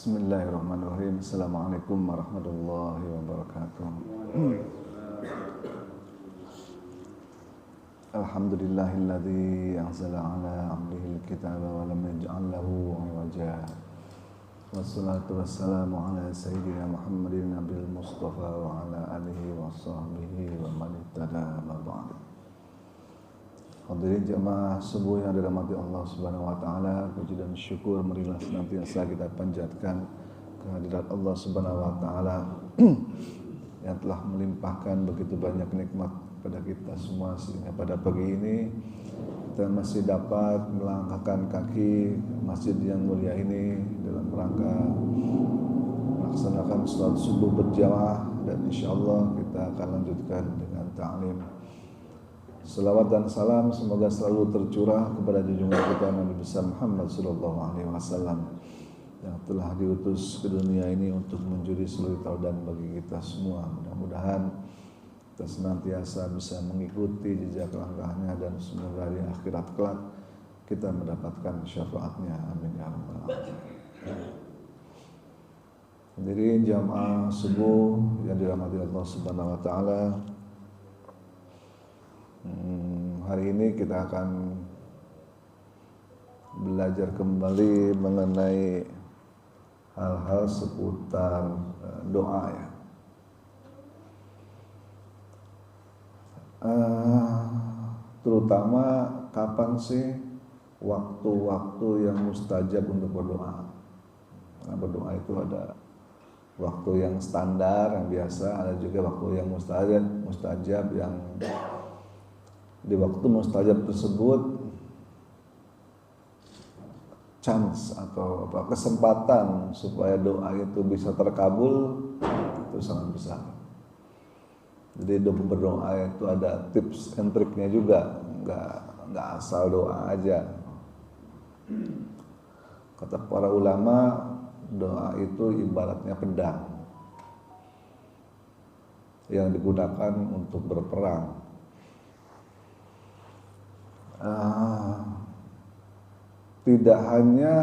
Bismillahirrahmanirrahim. Assalamualaikum warahmatullahi wabarakatuh. Alhamdulillahilladzi anzala ala 'abdihil kitaba wa lam yaj'al lahu 'iwaja. Wassalatu wassalamu ala sayyidina Muhammadin nabil mustafa wa ala alihi wa sahbihi wa man ittada ma ba'd. Hadirin jemaah subuh yang dirahmati Allah Subhanahu wa taala, puji dan syukur marilah senantiasa kita panjatkan kehadirat Allah Subhanahu wa taala yang telah melimpahkan begitu banyak nikmat pada kita semua, sehingga pada pagi ini kita masih dapat melangkahkan kaki masjid yang mulia ini dalam rangka melaksanakan salat subuh berjamaah, dan insyaallah kita akan lanjutkan dengan ta'lim. Salawat dan salam semoga selalu tercurah kepada junjungan kita Nabi besar Muhammad sallallahu alaihi wasallam yang telah diutus ke dunia ini untuk menjadi suri tauladan bagi kita semua. Mudah-mudahan kita senantiasa bisa mengikuti jejak langkahnya dan semoga di akhirat kelak kita mendapatkan syafaatnya. Amin ya rabbal alamin. Hadirin jamaah subuh yang dirahmati Allah Subhanahu wa taala, hari ini kita akan belajar kembali mengenai hal-hal seputar doa ya. Terutama kapan sih waktu-waktu yang mustajab untuk berdoa. Karena berdoa itu ada waktu yang standar, yang biasa, ada juga waktu yang mustajab yang di waktu mustajab tersebut chance atau kesempatan supaya doa itu bisa terkabul itu sangat besar. Jadi berdoa itu ada tips and triknya juga, nggak asal doa aja. Kata para ulama, doa itu ibaratnya pedang yang digunakan untuk berperang. Tidak hanya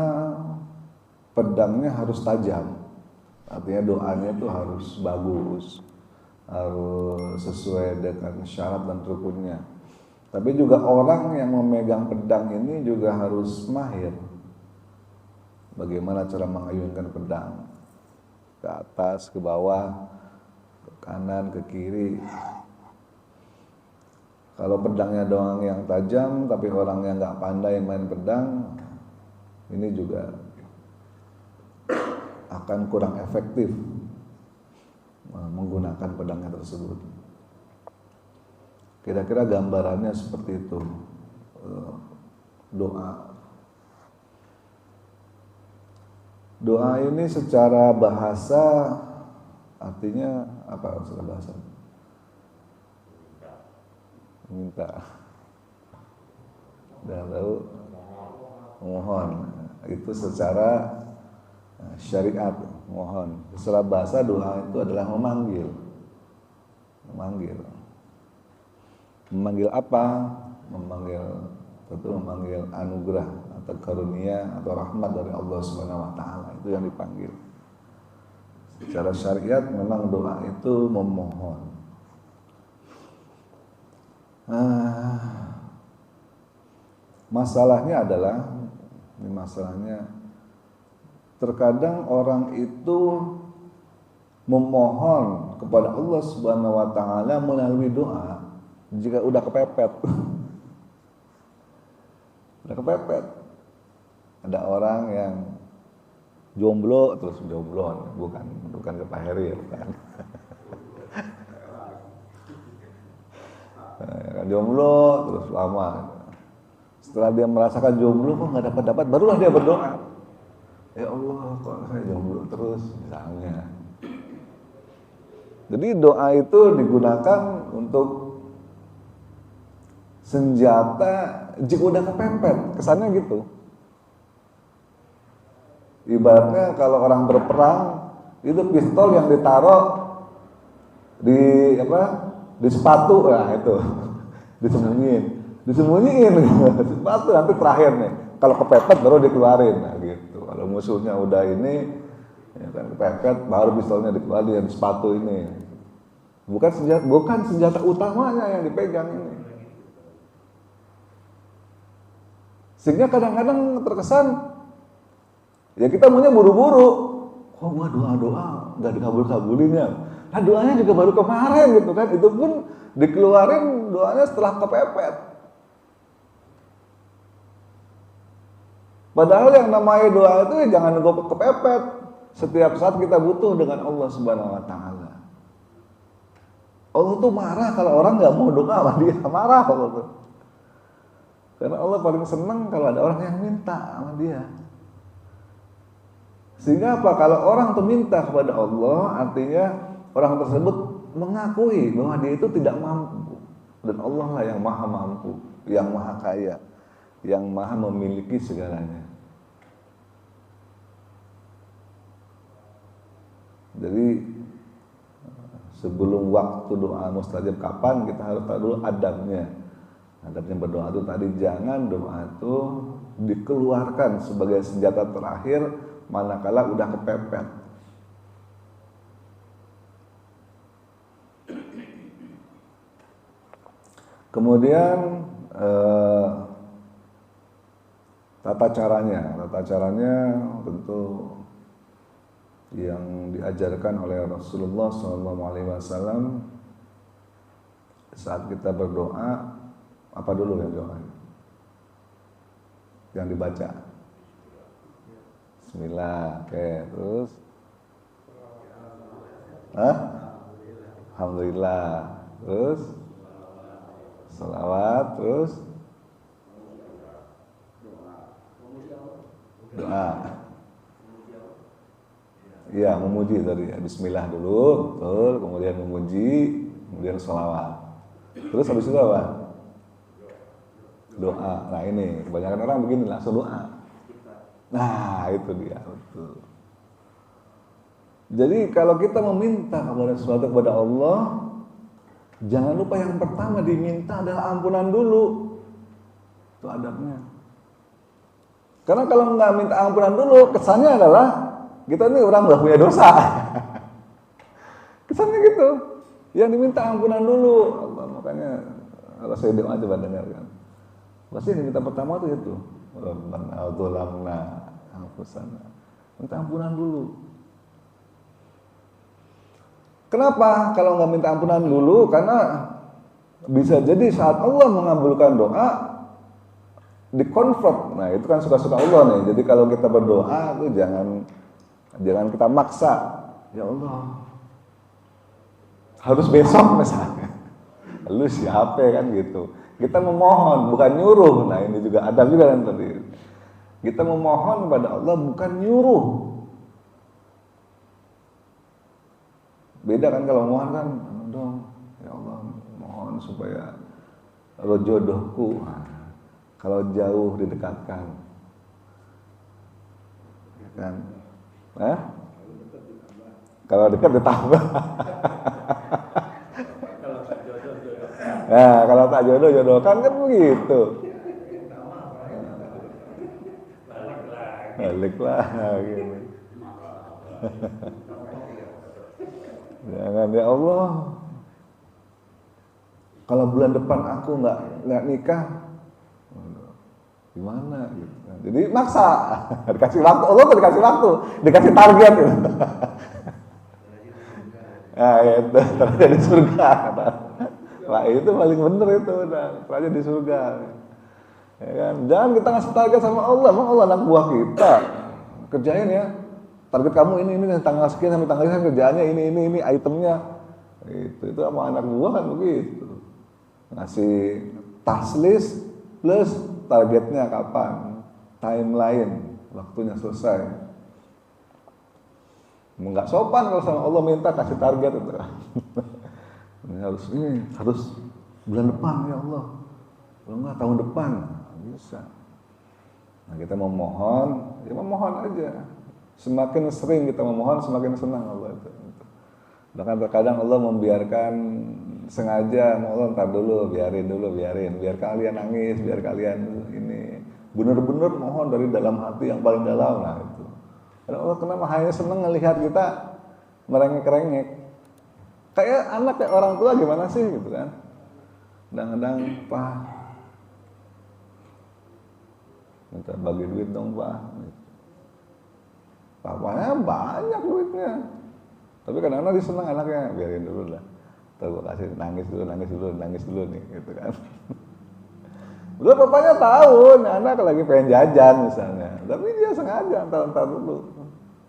pedangnya harus tajam, artinya doanya itu harus bagus, harus sesuai dengan syarat dan rukunnya. Tapi juga orang yang memegang pedang ini juga harus mahir. Bagaimana cara mengayunkan pedang ke atas, ke bawah, ke kanan, ke kiri. Kalau pedangnya doang yang tajam, tapi orang yang nggak pandai main pedang, ini juga akan kurang efektif menggunakan pedangnya tersebut. Kira-kira gambarannya seperti itu. Doa ini secara bahasa artinya apa? Secara bahasa minta, dan lalu mohon, itu secara syariat mohon. Secara bahasa doa itu adalah memanggil apa? Memanggil anugerah atau karunia atau rahmat dari Allah Subhanahu wa taala, itu yang dipanggil. Secara syariat memang doa itu memohon. Masalahnya terkadang orang itu memohon kepada Allah Subhanahu wa taala melalui doa jika udah kepepet. Ada orang yang jomblo terus jomblo, bukan ke Pak Heri, bukan. Jomblo terus lama. Setelah dia merasakan jomblo kok nggak dapat, barulah dia berdoa. Ya Allah, kok saya jomblo terus misalnya. Jadi doa itu digunakan untuk senjata jika udah kepepet, kesannya gitu. Ibaratnya kalau orang berperang, itu pistol yang ditaruh di sepatu, itu disembunyiin sepatu, nanti terakhir nih kalau kepepet baru dikeluarin. Nah gitu. Kalau musuhnya udah ini, Ya kan, kepepet, baru pistolnya dikeluarin, sepatu ini. Bukan senjata utamanya yang dipegang ini. Sehingga kadang-kadang terkesan ya kita maunya buru-buru. Oh, gua doa-doa nggak dikabul-kabulin ya. Nah, doanya juga baru kemarin gitu kan. Itu pun dikeluarin doanya setelah kepepet. Padahal yang namanya doa itu ya jangan nunggu kepepet. Setiap saat kita butuh dengan Allah Subhanahu wa taala. Allah tuh marah kalau orang nggak mau doa sama dia, marah Allah tuh. Karena Allah paling senang kalau ada orang yang minta sama dia. Sehingga apa? Kalau orang tuh minta kepada Allah, artinya orang tersebut mengakui bahwa dia itu tidak mampu. Dan Allah lah yang maha mampu, yang maha kaya, yang maha memiliki segalanya. Jadi sebelum waktu doa mustajab kapan, kita harus tahu dulu adabnya. Adabnya berdoa itu tadi, jangan doa itu dikeluarkan sebagai senjata terakhir manakala udah kepepet. Kemudian tata caranya tentu yang diajarkan oleh Rasulullah SAW saat kita berdoa. Apa dulu yang doa? Yang dibaca. Bismillah, oke, terus Alhamdulillah, terus salawat, terus doa. Iya, memuji tadi. Bismillah dulu, betul, kemudian memuji, kemudian salawat. Terus habis itu apa? Doa. Nah ini kebanyakan orang begini, langsung doa. Nah itu dia, betul. Jadi kalau kita meminta kepada sesuatu kepada Allah, jangan lupa yang pertama diminta adalah ampunan dulu. Itu adabnya. Karena kalau nggak minta ampunan dulu, kesannya adalah kita ini orang nggak punya dosa. Kesannya gitu. Yang diminta ampunan dulu. Allah, makanya kalau saya doa coba dengarkan. Pasti yang diminta pertama itu Rabbana dzalamna anfusana. Minta ampunan dulu. Kenapa kalau nggak minta ampunan dulu? Karena bisa jadi saat Allah mengabulkan doa dikonvert. Nah itu kan suka-suka Allah nih. Jadi kalau kita berdoa itu jangan kita maksa. Ya Allah, harus besok misalnya. Lu siapa kan gitu. Kita memohon, bukan nyuruh. Nah ini juga ada juga kan tadi. Kita memohon kepada Allah, bukan nyuruh. Beda kan kalau mohon kan, dong, ya Allah, mohon supaya jodohku. Kalau jauh didekatkan, ya kan? Kalau dekat ditambah. Nah, kalau tak jodohkan kan begitu. Balik lagi. Jangan ya Allah. Kalau bulan depan aku nggak nikah, gimana gitu. Jadi maksa, dikasih waktu, Allah tuh dikasih waktu, dikasih target gitu. Nah, itu terjadi di surga. Wah itu paling bener itu, udah terjadi di surga. Ya kan? Jangan kita ngasih target sama Allah, emang Allah anak buah kita. Kerjain ya. Target kamu ini tanggal sekian sampai tanggal sekian kerjaannya ini itemnya. Itu sama anak buah kan begitu. Ngasih task list plus targetnya kapan, timeline, waktunya selesai. Enggak sopan kalau sama Allah minta kasih target itu. harus bulan depan ya Allah. Kalau enggak tahun depan bisa. Nah, kita memohon, ya memohon aja. Semakin sering kita memohon, semakin senang Allah itu. Bahkan terkadang Allah membiarkan sengaja, Allah ntar dulu, biarin, biar kalian nangis, biar kalian ini benar-benar mohon dari dalam hati yang paling dalam, nah itu. Dan Allah kenapa hanya senang ngelihat kita merengek-rengek. Kayak anak kayak orang tua gimana sih gitu kan. Kadang-kadang Pak minta bagi duit dong Pak. Papanya banyak duitnya. Tapi kadang-kadang dia senang anaknya, biarin dulu lah. Ntar gue kasih nangis dulu nih gitu kan. Udah papanya tahu, nih anak lagi pengen jajan misalnya. Tapi dia sengaja antar dulu.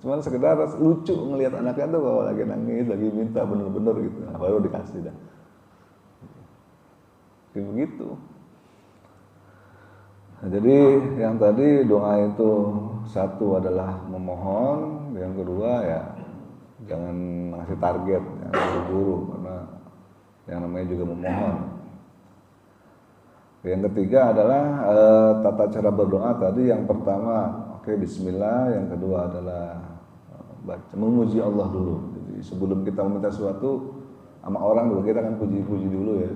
Cuman sekedar lucu ngelihat anaknya tuh kalau lagi nangis, lagi minta bener-bener gitu. Nah, baru dikasih dah. Kayak begitu. Nah, jadi yang tadi doa itu satu adalah memohon, yang kedua ya jangan ngasih target, jangan buru-buru karena yang namanya juga memohon. Yang ketiga adalah tata cara berdoa tadi. Yang pertama, Bismillah. Yang kedua adalah memuji Allah dulu. Jadi sebelum kita meminta sesuatu sama orang dulu, kita kan puji-puji dulu ya.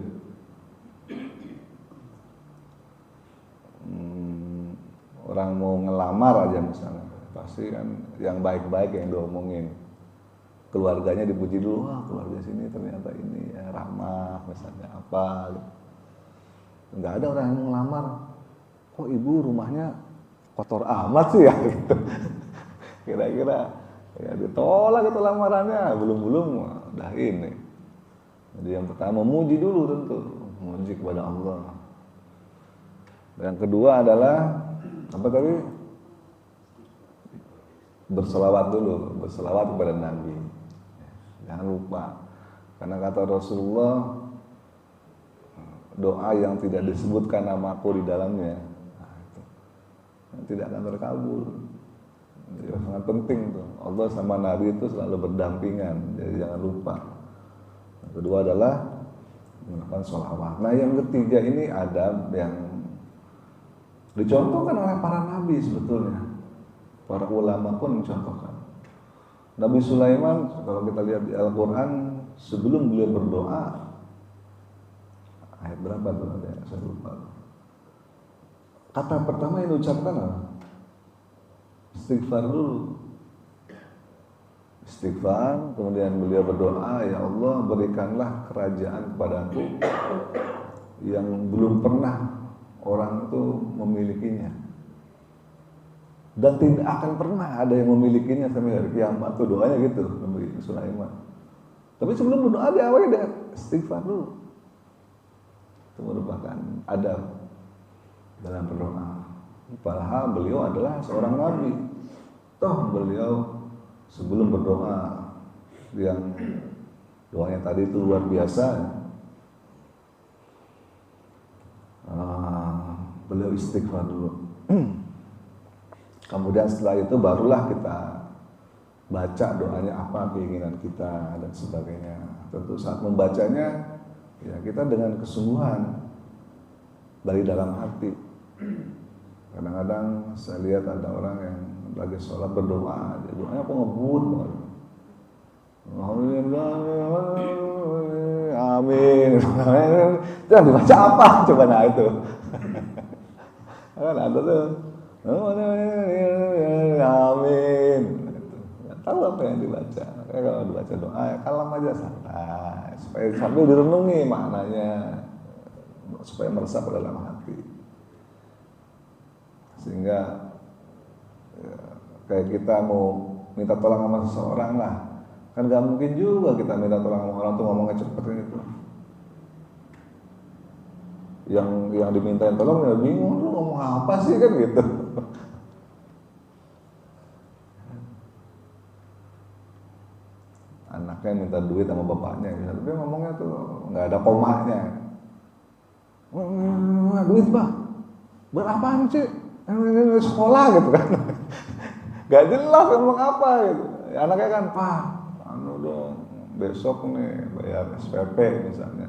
Orang mau ngelamar aja misalnya, pasti kan yang baik-baik yang diomongin. Keluarganya dipuji dulu, wah keluarga sini ternyata ini ya, ramah misalnya apa gitu. Nggak ada orang yang mau ngelamar, kok ibu rumahnya kotor amat sih ya gitu. Kira-kira ya ditolak itu lamarannya, belum udah ini. Jadi yang pertama memuji dulu tentu, memuji kepada Allah. Yang kedua adalah apa tadi? Berselawat dulu, berselawat kepada Nabi. Jangan lupa, karena kata Rasulullah, doa yang tidak disebutkan namaku di dalamnya, nah, itu tidak akan terkabul. Jadi sangat penting tuh. Allah sama Nabi itu selalu berdampingan, jadi jangan lupa. Yang kedua adalah melakukan sholawat. Nah yang ketiga ini adab yang dicontohkan oleh para nabi sebetulnya. Para ulama pun mencontohkan. Nabi Sulaiman kalau kita lihat di Al-Quran, sebelum beliau berdoa, ayat berapa tuh ada? Saya lupa. Kata pertama yang diucapkan apa? Istighfar dulu. Istighfar, kemudian beliau berdoa, ya Allah berikanlah kerajaan kepadaku yang belum pernah orang itu memilikinya, dan tidak akan pernah ada yang memilikinya sampai hari kiamat. Tuh doanya gitu Nabi Sulaiman. Tapi sebelum berdoa dia awalnya dengan istighfar dulu. Itu merupakan adab dalam berdoa. Padahal beliau adalah seorang nabi. Toh beliau sebelum berdoa yang doanya tadi itu luar biasa. Beliau istighfar dulu. Kemudian setelah itu barulah kita baca doanya apa keinginan kita dan sebagainya. Tentu saat membacanya ya kita dengan kesungguhan dari dalam hati. Kadang-kadang saya lihat ada orang yang lagi sholat berdoa, doanya apa ngebut banget. Amin. Itu yang dibaca apa? Coba nah itu. Kan ada tuh. Amin. Nggak tahu apa yang dibaca. Kalau dibaca doa, ya kalem aja santai. Supaya sambil direnungi maknanya, supaya meresap ke dalam hati. Sehingga ya, kayak kita mau minta tolong sama seseorang lah, kan gak mungkin juga kita minta tolong sama orang tuh ngomongnya cepet gitu. Yang dimintain tolong ya bingung, lu ngomong apa sih kan gitu. Anaknya minta duit sama bapaknya, tapi ngomongnya tuh nggak ada komanya. Duit bah, buat apaan sih? Sekolah gitu kan. Gak jelas ngomong apa gitu. Anaknya kan, Pak, anu dong, besok nih bayar SPP misalnya,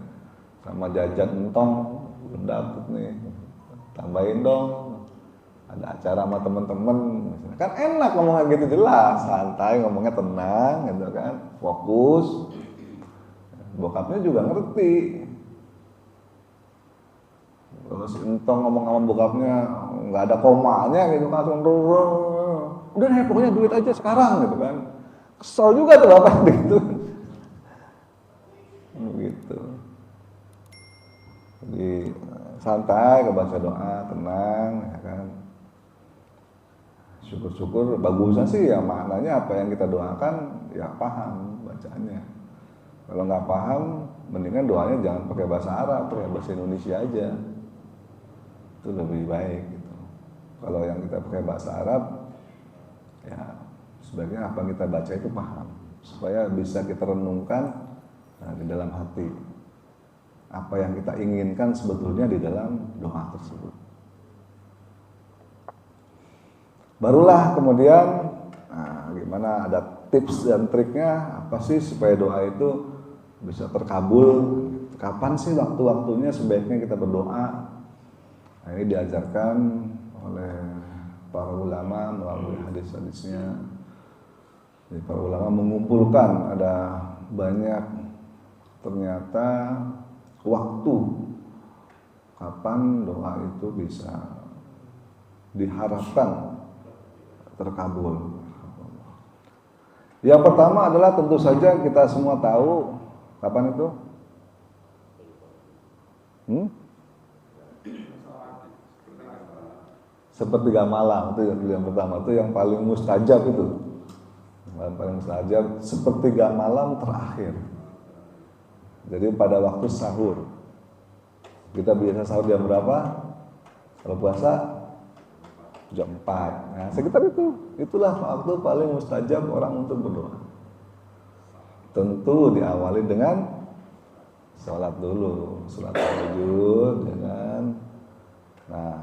sama jajan entong belum dapet nih, tambahin dong, ada acara sama temen-temen, kan enak ngomongnya gitu, jelas, santai ngomongnya, tenang gitu kan, fokus. Bokapnya juga ngerti. Kalau si entong ngomong sama bokapnya nggak ada komanya gitu, langsung udah deh pokoknya duit aja sekarang gitu kan. Kesel juga tuh bapak gitu. Begitu. Jadi santai, kebaca doa, tenang, ya kan. Syukur-syukur bagusnya sih ya maknanya apa yang kita doakan ya paham bacaannya. Kalau nggak paham, mendingan doanya jangan pakai bahasa Arab, pakai bahasa Indonesia aja. Itu lebih baik gitu. Kalau yang kita pakai bahasa Arab, ya sebaiknya apa yang kita baca itu paham, supaya bisa kita renungkan di dalam hati. Apa yang kita inginkan sebetulnya di dalam doa tersebut. Barulah kemudian, gimana ada tips dan triknya apa sih supaya doa itu bisa terkabul? Kapan sih waktu-waktunya sebaiknya kita berdoa? Nah, ini diajarkan oleh para ulama melalui hadis-hadisnya. Jadi para ulama mengumpulkan ada banyak ternyata waktu kapan doa itu bisa diharapkan terkabul. Yang pertama adalah tentu saja kita semua tahu kapan itu? Sepertiga malam itu yang pertama, itu yang paling mustajab itu. Yang paling mustajab sepertiga malam terakhir. Jadi pada waktu sahur. Kita biasa sahur jam berapa? Kalau puasa jam 4. Nah, sekitar itu. Itulah waktu paling mustajab orang untuk berdoa. Tentu diawali dengan sholat dulu, sholat tahajud dengan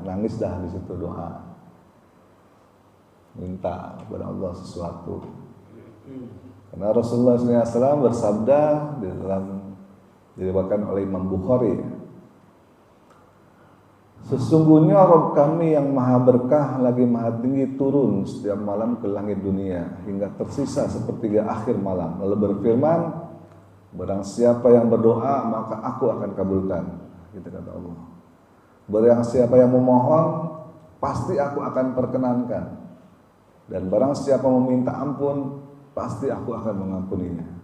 nangis dah di situ doa. Minta kepada Allah sesuatu. Karena Rasulullah SAW bersabda di dalam diriwayatkan oleh Imam Bukhari, sesungguhnya Rabb kami yang maha berkah lagi maha tinggi turun setiap malam ke langit dunia hingga tersisa sepertiga akhir malam. Lalu berfirman, barang siapa yang berdoa maka aku akan kabulkan. Gitu kata Allah. Barang siapa yang memohon pasti aku akan perkenankan. Dan barang siapa meminta ampun pasti aku akan mengampuninya.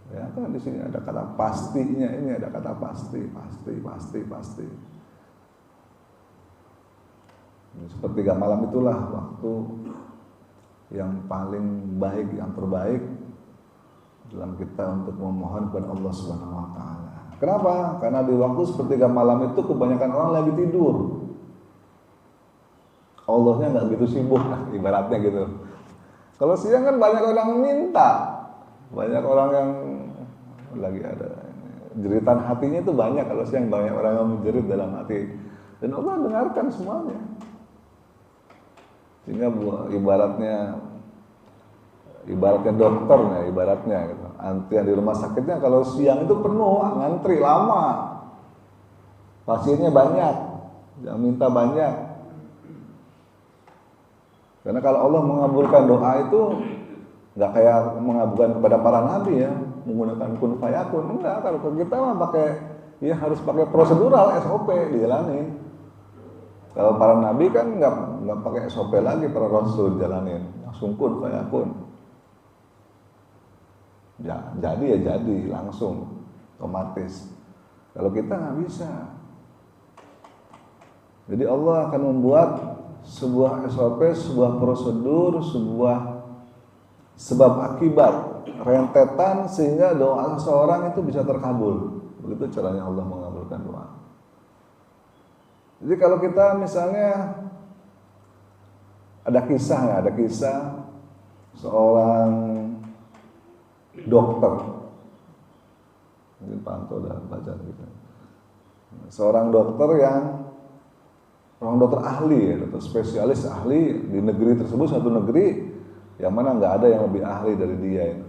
Ya kan di sini ada kata pastinya, ini ada kata pasti. Sepertiga malam itulah waktu yang paling baik, yang terbaik dalam kita untuk memohon kepada Allah Subhanahu wa taala. Kenapa? Karena di waktu sepertiga malam itu kebanyakan orang lagi tidur. Allahnya nggak gitu sibuk, ibaratnya gitu. Kalau siang kan banyak orang minta, banyak orang yang lagi ada jeritan hatinya itu banyak. Kalau siang banyak orang yang menjerit dalam hati, dan Allah dengarkan semuanya. Sehingga ibaratnya dokternya, ibaratnya gitu. Antrian di rumah sakitnya kalau siang itu penuh, ngantri lama, pasiennya banyak, yang minta banyak. Karena kalau Allah mengabulkan doa itu nggak kayak mengabulkan kepada para nabi ya, menggunakan kun fayakun. Enggak, kalau kita mah pakai ya harus pakai prosedural SOP dijalanin. Kalau para nabi kan nggak pakai SOP lagi, para rasul jalanin langsung kun fayakun. Ya, jadi langsung otomatis. Kalau kita nggak bisa. Jadi Allah akan membuat sebuah SOP, sebuah prosedur, sebuah sebab akibat rentetan sehingga doa seseorang itu bisa terkabul. Begitu caranya Allah mengabulkan doa. Jadi kalau kita misalnya ada kisah seorang dokter, mungkin Pak Anto udah baca gitu. Seorang dokter orang dokter ahli, dokter spesialis ahli di negeri tersebut, satu negeri yang mana nggak ada yang lebih ahli dari dia itu.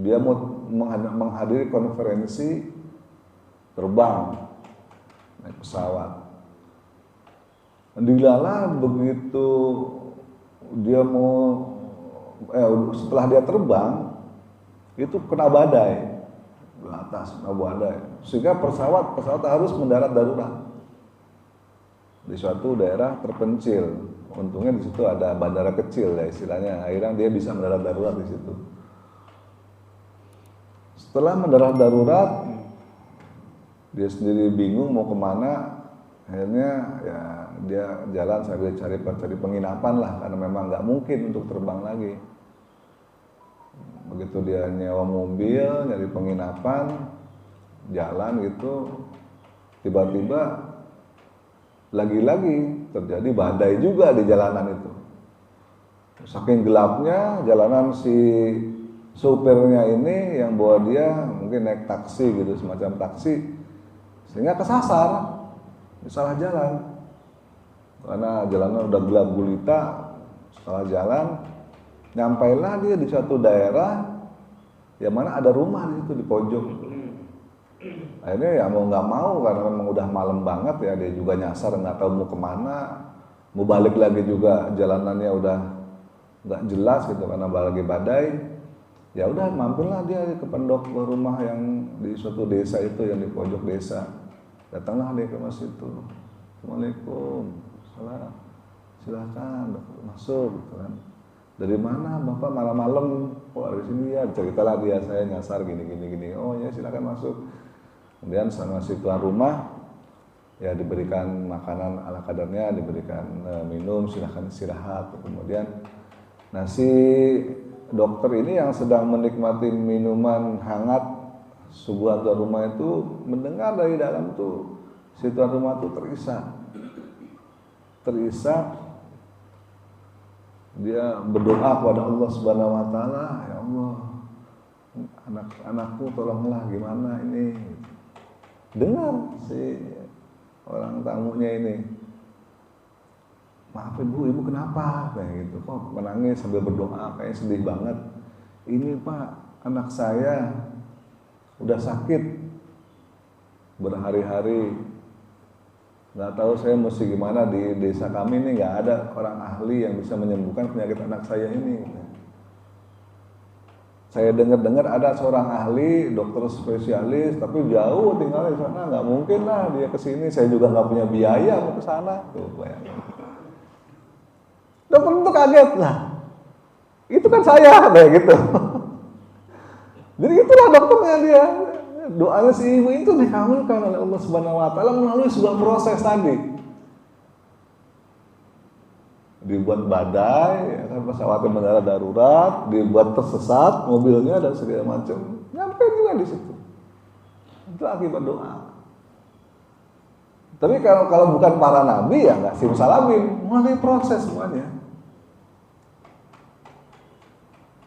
Dia mau menghadiri konferensi terbang naik pesawat. Dilala begitu dia setelah dia terbang itu kena badai di atas, kena badai sehingga pesawat harus mendarat darurat di suatu daerah terpencil. untungnya di situ ada bandara kecil ya istilahnya, akhirnya dia bisa mendarat darurat di situ. Setelah mendarat darurat, dia sendiri bingung mau kemana, akhirnya ya dia jalan sambil cari penginapan lah, karena memang nggak mungkin untuk terbang lagi. Begitu dia nyewa mobil, nyari penginapan, jalan gitu, tiba-tiba lagi-lagi terjadi badai juga di jalanan itu. Saking gelapnya jalanan, si supirnya ini yang bawa dia mungkin naik taksi gitu, semacam taksi, sehingga kesasar, salah jalan. Karena jalanan udah gelap gulita, salah jalan. Nyampailah dia di suatu daerah yang mana ada rumah di situ di pojok. Akhirnya ya mau nggak mau, karena memang udah malam banget ya, dia juga nyasar nggak tahu mau kemana, mau balik lagi juga jalanannya udah nggak jelas gitu karena lagi badai. Ya udah mampirlah dia ke pendopo rumah yang di suatu desa itu, yang di pojok desa. Datanglah dia ke masjid itu. Assalamualaikum, salam, silakan masuk gitu kan. Dari mana bapak malam-malam? Oh dari sini ya. Ceritalah dia, saya nyasar gini. Oh ya silakan masuk. Kemudian sama si tuan rumah ya diberikan makanan ala kadarnya, diberikan minum, silakan istirahat. Kemudian si dokter ini yang sedang menikmati minuman hangat sebuah tuan rumah itu mendengar dari dalam tuh si tuan rumah tuh terisak. Dia berdoa kepada Allah Subhanahu wa taala, ya Allah, anak-anakku tolonglah, gimana ini. Dengar si orang tamunya ini, maaf ibu kenapa? Kayak gitu, kok menangis sambil berdoa, kayak sedih banget. Ini Pak, anak saya udah sakit berhari-hari, nggak tahu saya mesti gimana. Di desa kami ini nggak ada orang ahli yang bisa menyembuhkan penyakit anak saya ini. Saya dengar ada seorang ahli, dokter spesialis, tapi jauh tinggal di sana, nggak mungkin lah dia kesini. Saya juga nggak punya biaya mau ke sana. Tuh bayangin. Dokter itu kaget lah. Itu kan saya, kayak gitu. Jadi itulah dokternya dia. Doanya si ibu itu dikabulkan oleh Allah Subhanahu wa taala melalui sebuah proses tadi. Dibuat badai, ya kan, pesawatnya mendarat darurat, dibuat tersesat mobilnya dan segala macam. Nyampe juga di situ. Itu akibat doa. Tapi kalau bukan para nabi ya nggak simsalabim, melalui proses semuanya.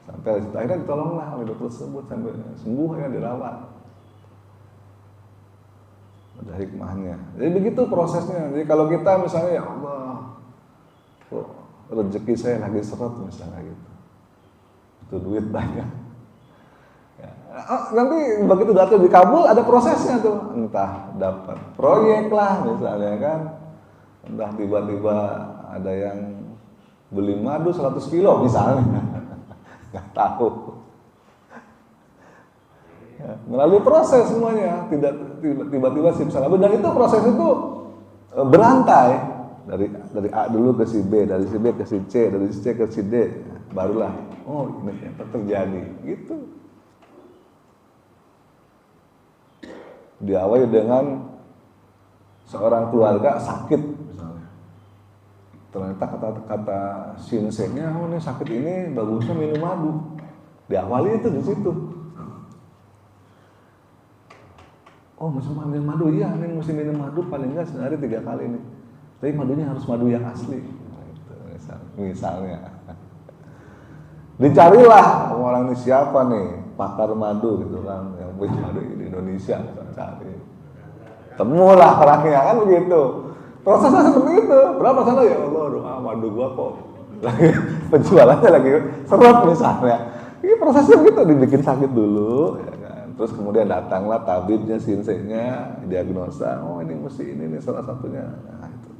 Sampai akhirnya ditolonglah oleh dokter tersebut sampai sembuh ya, dirawat. Ada hikmahnya. Jadi begitu prosesnya. Jadi kalau kita misalnya ya Allah, kok rezeki saya lagi seret misalnya gitu, itu duit banyak. Ya. Nanti begitu datang dikabul ada prosesnya tuh, entah dapat proyek lah misalnya kan, entah tiba-tiba ada yang beli madu 100 kilo misalnya, nggak tahu. Ya, melalui proses semuanya, tidak tiba-tiba simsalabim, dan itu proses itu berantai dari A dulu ke si B, dari si B ke si C, dari si C ke si D, barulah oh ini yang terjadi gitu. Diawali dengan seorang keluarga sakit misalnya, ternyata kata sinsenya, oh ini sakit ini bagusnya minum madu. Diawali itu di situ. Oh mesti minum madu, iya ini mesti minum madu paling enggak sehari 3 kali nih. Tapi madunya harus madu yang asli. Misalnya. Dicarilah orang ini siapa nih pakar madu gitu kan, yang punya madu di Indonesia, cari. Temulah orangnya kan begitu. Prosesnya seperti itu. Berapa sana ya Allah, doa madu gua kok lagi penjualannya lagi seret misalnya. Ini prosesnya begitu, dibikin sakit dulu ya kan. Terus kemudian datanglah tabibnya, sinsenya, diagnosa, oh ini mesti ini salah satunya. Nah, itu.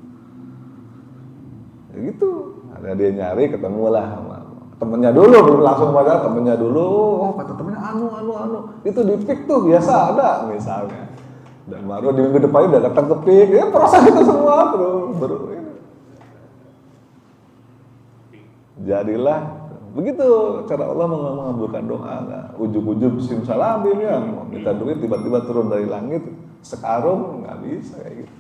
Ya gitu. Ada dia nyari, ketemulah sama temennya dulu, belum langsung pada temennya dulu. Oh kata temennya anu. Itu di PIK tuh biasa ada misalnya. Dan baru di minggu depannya udah datang ke PIK. Ya proses itu semua baru ini. jadilah. Begitu cara Allah mengabulkan doa. Nah, ujub-ujub simsalabim ya, minta duit tiba-tiba turun dari langit sekarung, nggak bisa kayak gitu.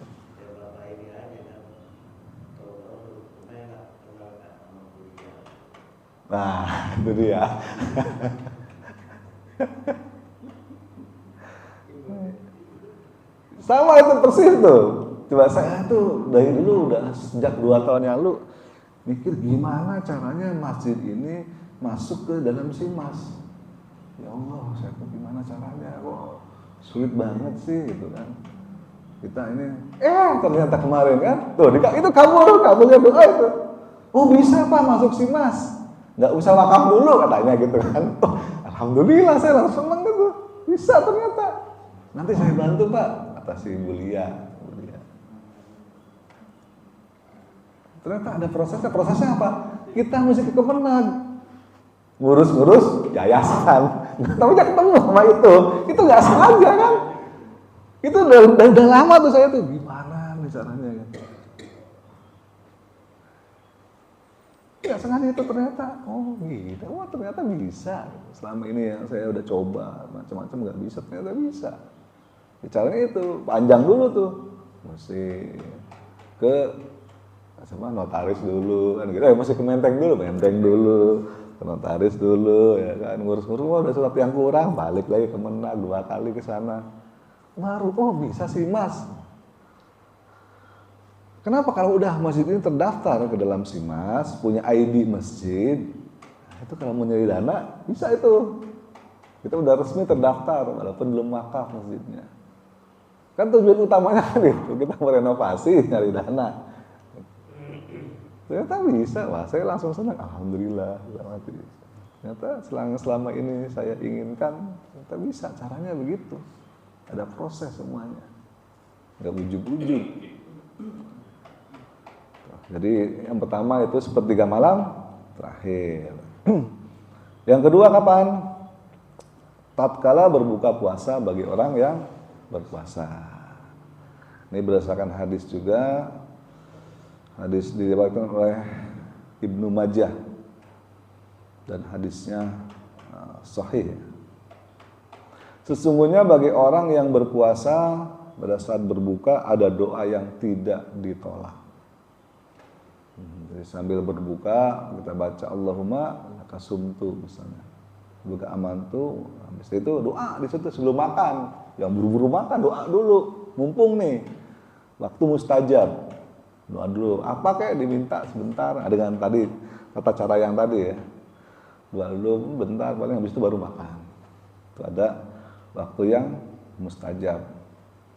Nah, itu dia. Sama itu persis tuh. Coba saya tuh dari dulu udah sejak 2 tahun yang lalu mikir gimana caranya masjid ini masuk ke dalam SIMAS. Ya Allah, saya tuh gimana caranya? Kok sulit banget sih gitu kan. Kita ini ternyata kemarin kan. Tuh, itu kabulnya doa itu. Oh, bisa Pak masuk SIMAS. Nggak usah wakaf dulu katanya gitu kan. Oh, alhamdulillah saya langsung seneng gitu. Bisa ternyata. Nanti saya bantu Pak, kata si Ibu Lia. Ternyata ada prosesnya apa? Kita mesti ke Kemenag. Ngurus yayasan. Tapi nggak ketemu sama itu. Itu nggak sengaja kan. Itu udah lama tuh saya tuh. Gimana nih caranya gitu. Nggak sengaja itu ternyata, oh gitu, wah ternyata bisa. Selama ini yang saya udah coba macam-macam nggak bisa, ternyata bisa. Caranya itu panjang dulu tuh, mesti ke sama notaris dulu kan gitu, masih ke menteng dulu, ke notaris dulu ya kan, ngurus-ngurus, wah udah surat yang kurang, balik lagi ke Kemenag 2 kali ke sana, baru oh bisa sih Mas. Kenapa kalau udah masjid ini terdaftar ke dalam SIMAS, punya ID masjid, itu kalau mau nyari dana, bisa itu. Kita udah resmi terdaftar, walaupun belum wakaf masjidnya. Kan tujuan utamanya kan itu, kita merenovasi, nyari dana. Ternyata bisa, wah saya langsung senang, alhamdulillah. Ternyata selama ini saya inginkan, ternyata bisa, caranya begitu. Ada proses semuanya, nggak ujug-ujug. Jadi yang pertama itu sepertiga malam terakhir. Yang kedua kapan? Tatkala berbuka puasa bagi orang yang berpuasa. Ini berdasarkan hadis juga. Hadis diriwayatkan oleh Ibnu Majah dan hadisnya sahih. Sesungguhnya bagi orang yang berpuasa pada saat berbuka ada doa yang tidak ditolak. Jadi sambil berbuka kita baca Allahumma lakasumtu misalnya, buka amantu, habis itu doa di situ sebelum makan. Yang buru-buru makan doa dulu, mumpung nih waktu mustajab, doa dulu. Apa kayak diminta sebentar dengan tadi tata cara yang tadi ya, doa dulu bentar, paling habis itu baru makan. Itu ada waktu yang mustajab.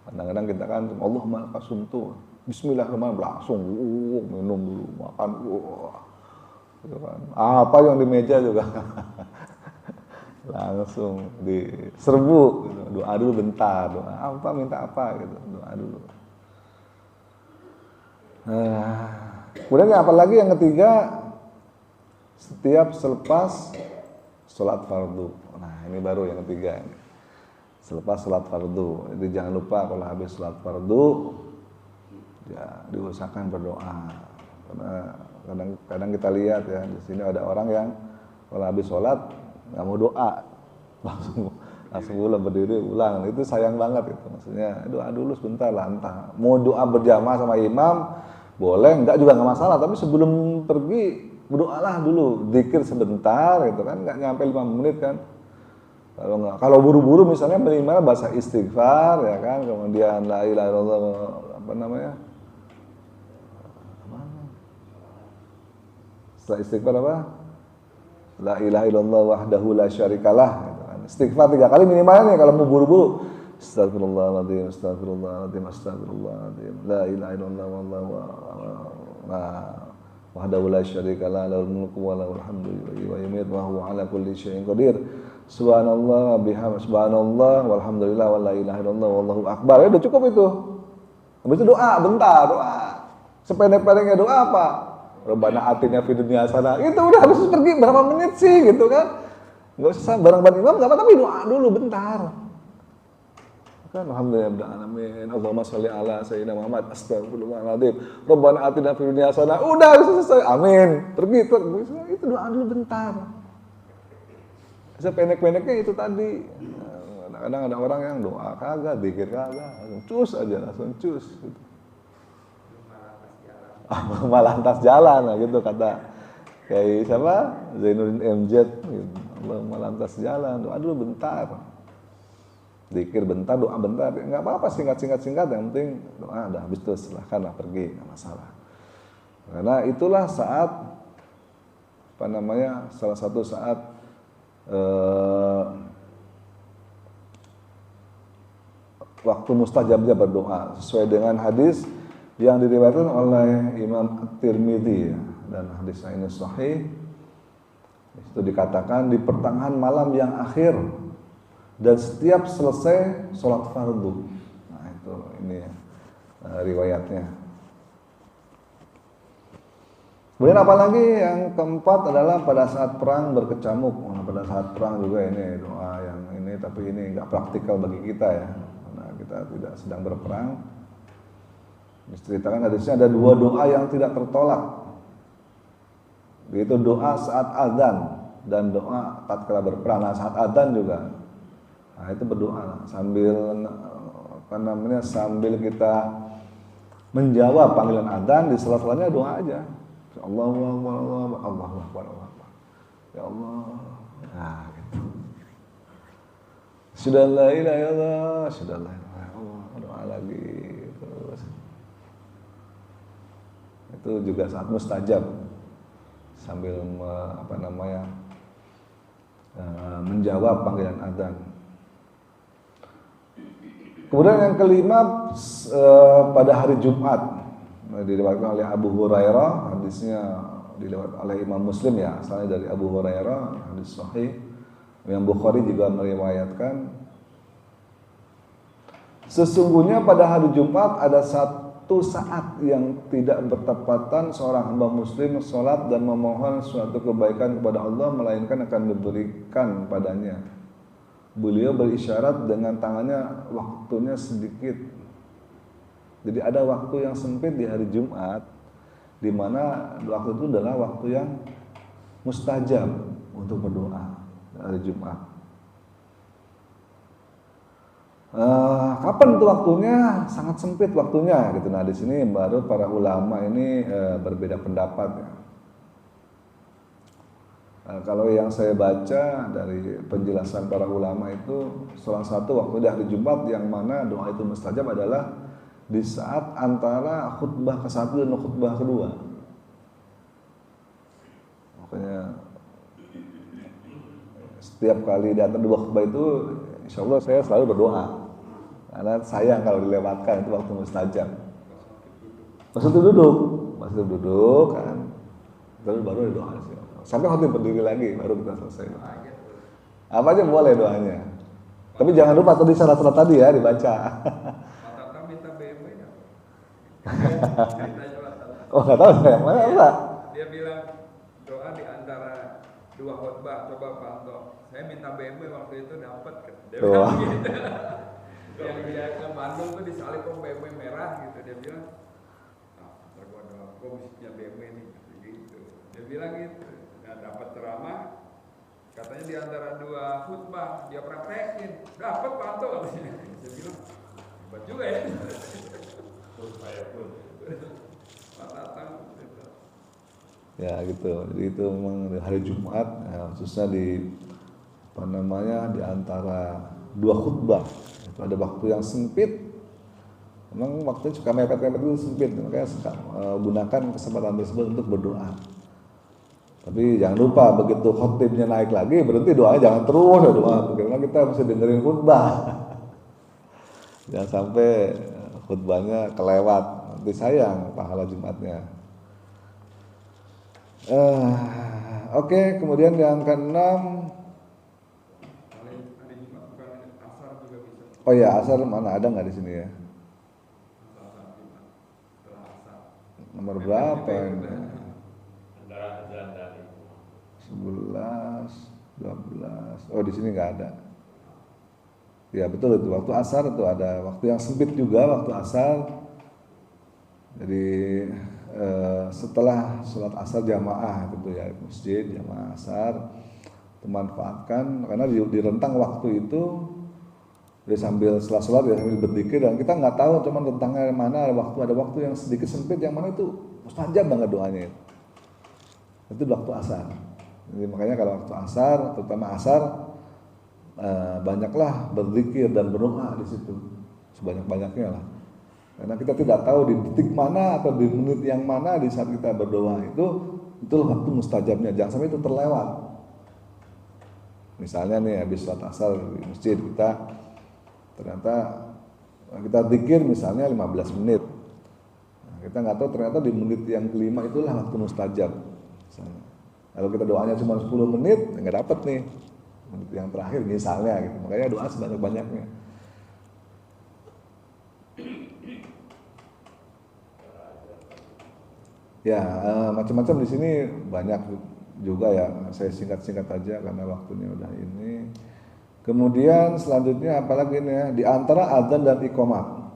Kadang-kadang kita kan Allahumma lakasumtu, Bismillahirrahmanirrahim, langsung minum dulu, makan, gitu kan. Apa yang di meja juga langsung diserbu, gitu. Doa dulu bentar, doa apa minta apa gitu, doa dulu. Kemudian apalagi yang ketiga, setiap selepas sholat fardu. Nah ini baru yang ketiga, selepas sholat fardu. Jadi jangan lupa kalau habis sholat fardu ya diusahakan berdoa, karena kadang kita lihat ya di sini ada orang yang kalau habis sholat nggak mau doa, langsung ulang berdiri ulang, itu sayang banget itu. Maksudnya doa dulu sebentar lah, entah mau doa berjamaah sama imam boleh, enggak juga nggak masalah, tapi sebelum pergi berdoalah dulu, dzikir sebentar gitu kan, nggak nyampe 5 menit kan. Kalau buru-buru misalnya minimal bahasa istighfar ya kan, kemudian la ilaha illallah, apa namanya? Setelah istighfar apa? La ilaha illallah wahdahu la syarikalah gitu kan. Istighfar 3 kali minimalnya nih kalau mau buru-buru. Astagfirullahaladzim, astagfirullahaladzim, astagfirullahaladzim. La ilaha illallah wallahu wahdahu la syarikalah, lahul mulku wa lahul hamdu wa yumiitu wa huwa ala kulli syai'in qadir. Subhanallah bihamdihi, subhanallah walhamdulillah wa la ilaha illallah wallahu akbar. Ya udah cukup itu. Habis itu doa bentar, doa. Sependek-pendeknya doa apa? Rabbana atina fid dunya hasanah. Itu udah harus pergi berapa menit sih gitu kan. Enggak usah bareng-bareng imam enggak apa, tapi doa dulu bentar. Kan alhamdulillah alamin. Allahumma sholli ala sayyidina Muhammad. Astagfirullahaladzim. Rabbana atina fid dunya hasanah. Udah selesai. Amin. Pergi itu doa dulu bentar. Sependek-pendeknya itu tadi. Kadang ada orang yang doa kagak, zikir kagak, langsung cus gitu. Malantas jalan lah gitu kata kayak siapa? Zainuddin MZ gitu. Allah malantas jalan, doa dulu bentar. Zikir bentar, doa bentar, enggak apa-apa singkat, yang penting doa udah habis terus silahkanlah pergi, enggak masalah. Karena itulah saat salah satu saat waktu mustajabnya berdoa sesuai dengan hadis yang diriwayatkan oleh Imam At-Tirmidzi dan hadisnya ini sahih. Itu dikatakan di pertengahan malam yang akhir dan setiap selesai sholat fardu. Nah itu ini riwayatnya. Kemudian apalagi yang keempat adalah pada saat perang berkecamuk. Nah, pada saat perang juga ini doa yang ini, tapi ini nggak praktikal bagi kita ya, karena kita tidak sedang berperang. Diceritakan hadisnya ada dua doa yang tidak tertolak, yaitu doa saat azan dan doa tatkala berperang. Nah, saat azan juga, nah itu berdoa sambil sambil kita menjawab panggilan azan, di sela-selanya doa aja. Allahu Akbar, Allahu Akbar, ya Allah. Nah, gitu. Sudah la ilaha illallah, sudah la ilaha illallah, doa lagi terus. Itu juga saat mustajab sambil menjawab panggilan adzan. Kemudian yang kelima pada hari Jumat diriwayatkan oleh Abu Hurairah, hadisnya diriwayatkan oleh Imam Muslim ya, asalnya dari Abu Hurairah, hadis sahih. Imam Bukhari juga meriwayatkan, sesungguhnya pada hari Jumat ada satu saat yang tidak bertepatan seorang hamba muslim sholat dan memohon suatu kebaikan kepada Allah, melainkan akan diberikan padanya. Beliau berisyarat dengan tangannya waktunya sedikit. Jadi ada waktu yang sempit di hari Jumat, di mana waktu itu adalah waktu yang mustajab untuk berdoa hari Jumat. Kapan itu waktunya? Sangat sempit waktunya, gitu. Nah di sini baru para ulama ini berbeda pendapat. Ya. Kalau yang saya baca dari penjelasan para ulama itu, salah satu waktu di hari Jumat yang mana doa itu mustajab adalah di saat antara khutbah ke-1 dan khutbah kedua. Makanya setiap kali di antara dua khutbah itu, insya Allah saya selalu berdoa. Karena sayang kalau dilewatkan, itu waktu mustajab. Masih duduk kan, terus baru doa. Sampai khutbah berdiri lagi, baru kita selesai. Apa aja boleh doanya. Tapi jangan lupa tadi syarat-syarat tadi ya dibaca. Oh nggak tahu saya mana enggak. Dia bilang doa di antara dua khutbah, coba pantau. Saya minta BMW waktu itu dapat kan. Dia bilang gitu. Yang dia ke Bandung tuh disalip ke BMW merah gitu. Dia bilang, ntar gua mesti punya BMW nih gitu. Dia bilang gitu. Nah dapat ceramah, katanya di antara dua khutbah dia praktekin, dapat pantau katanya. Dia bilang, hebat juga ya. Ya gitu. Jadi itu memang hari Jumat ya, khususnya di di antara dua khutbah itu ada waktu yang sempit. Memang waktunya suka mepet-mepet itu sempit, makanya gunakan kesempatan tersebut untuk berdoa. Tapi jangan lupa begitu khotibnya naik lagi berhenti doanya jangan terus ya doa, karena kita mesti dengerin khutbah. Jangan sampai khutbahnya kelewat, nanti sayang pahala Jumatnya. Oke, kemudian yang keenam, oh ya asar mana ada nggak di sini ya? Nomor berapa ini? 11, 12. Oh di sini nggak ada. Ya betul itu, waktu asar itu ada waktu yang sempit juga waktu asar. Jadi setelah sholat asar jamaah gitu ya, masjid jamaah asar dimanfaatkan karena di rentang waktu itu dia sambil setelah sholat dia sambil berzikir dan kita nggak tahu cuman rentangnya mana, ada waktu yang sedikit sempit yang mana itu mustajab banget doanya itu waktu asar. Jadi makanya kalau waktu asar, terutama asar, banyaklah berzikir dan berdoa di situ sebanyak-banyaknya lah. Karena kita tidak tahu di detik mana atau di menit yang mana di saat kita berdoa itu waktu mustajabnya. Jangan sampai itu terlewat. Misalnya nih habis sholat asar di masjid ternyata kita zikir misalnya 15 menit. Nah, kita nggak tahu ternyata di menit yang kelima itulah waktu mustajab. Misalnya. Kalau kita doanya cuma 10 menit, nggak dapat nih menit yang terakhir misalnya gitu. Makanya doa sebanyak-banyaknya. Ya, macam-macam di sini banyak juga ya. Saya singkat-singkat aja karena waktunya udah ini. Kemudian selanjutnya apalagi nih ya, di antara adzan dan iqamah.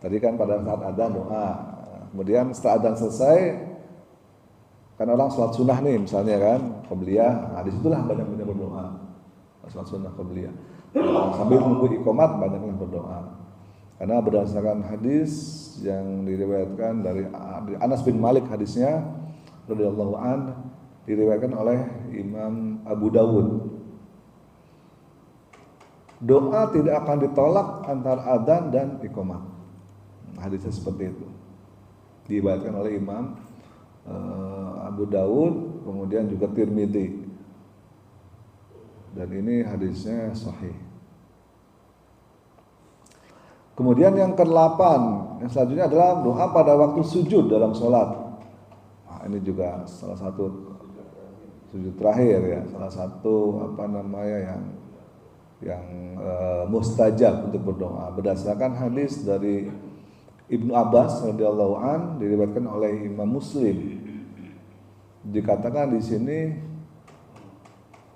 Tadi kan pada saat adzan doa. Kemudian setelah adzan selesai, kan orang sholat sunnah nih misalnya kan, qabliyah. Nah, disitulah banyak-banyak berdoa. Sholat sunnah qabliyah. Sambil menunggu iqamah banyaklah berdoa. Karena berdasarkan hadis yang diriwayatkan dari Anas bin Malik hadisnya radhiyallahu an diriwayatkan oleh Imam Abu Dawud. Doa tidak akan ditolak antara adzan dan iqamah. Hadisnya seperti itu. Diriwayatkan oleh Imam Abu Dawud, kemudian juga Tirmidzi. Dan ini hadisnya sahih. Kemudian yang ke-8, yang selanjutnya adalah doa pada waktu sujud dalam sholat. Nah, ini juga salah satu sujud terakhir ya, salah satu yang mustajab untuk berdoa. Berdasarkan hadis dari Ibnu Abbas radhiyallahu an diriwayatkan oleh Imam Muslim. Dikatakan di sini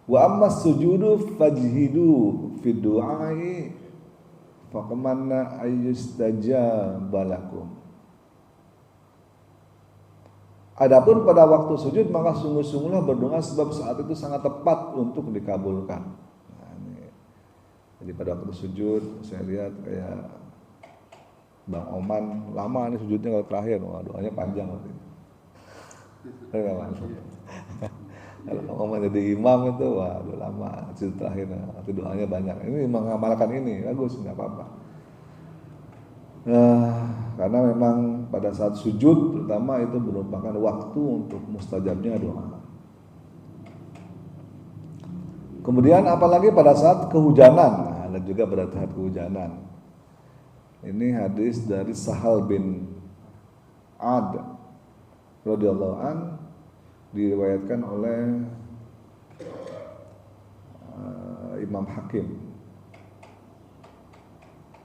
wa ammas sujudu fajhidu fid du'ai faqamanna ayyustajaba lakum. Adapun pada waktu sujud maka sungguh-sungguhlah berdoa sebab saat itu sangat tepat untuk dikabulkan. Nah, ini. Jadi pada waktu sujud saya lihat kayak Bang Oman lama nih sujudnya kalau terakhir, wah doanya panjang waktu itu. Kalau Bang Oman jadi imam itu, wah udah lama sujud terakhir, nanti doanya banyak. Ini mengamalkan ini, bagus, nggak apa-apa. Karena memang pada saat sujud terutama itu merupakan waktu untuk mustajabnya doa. Kemudian apalagi pada saat kehujanan, ada juga pada saat kehujanan. Ini hadis dari Sahal bin Ad radhiyallahu an diriwayatkan oleh Imam Hakim.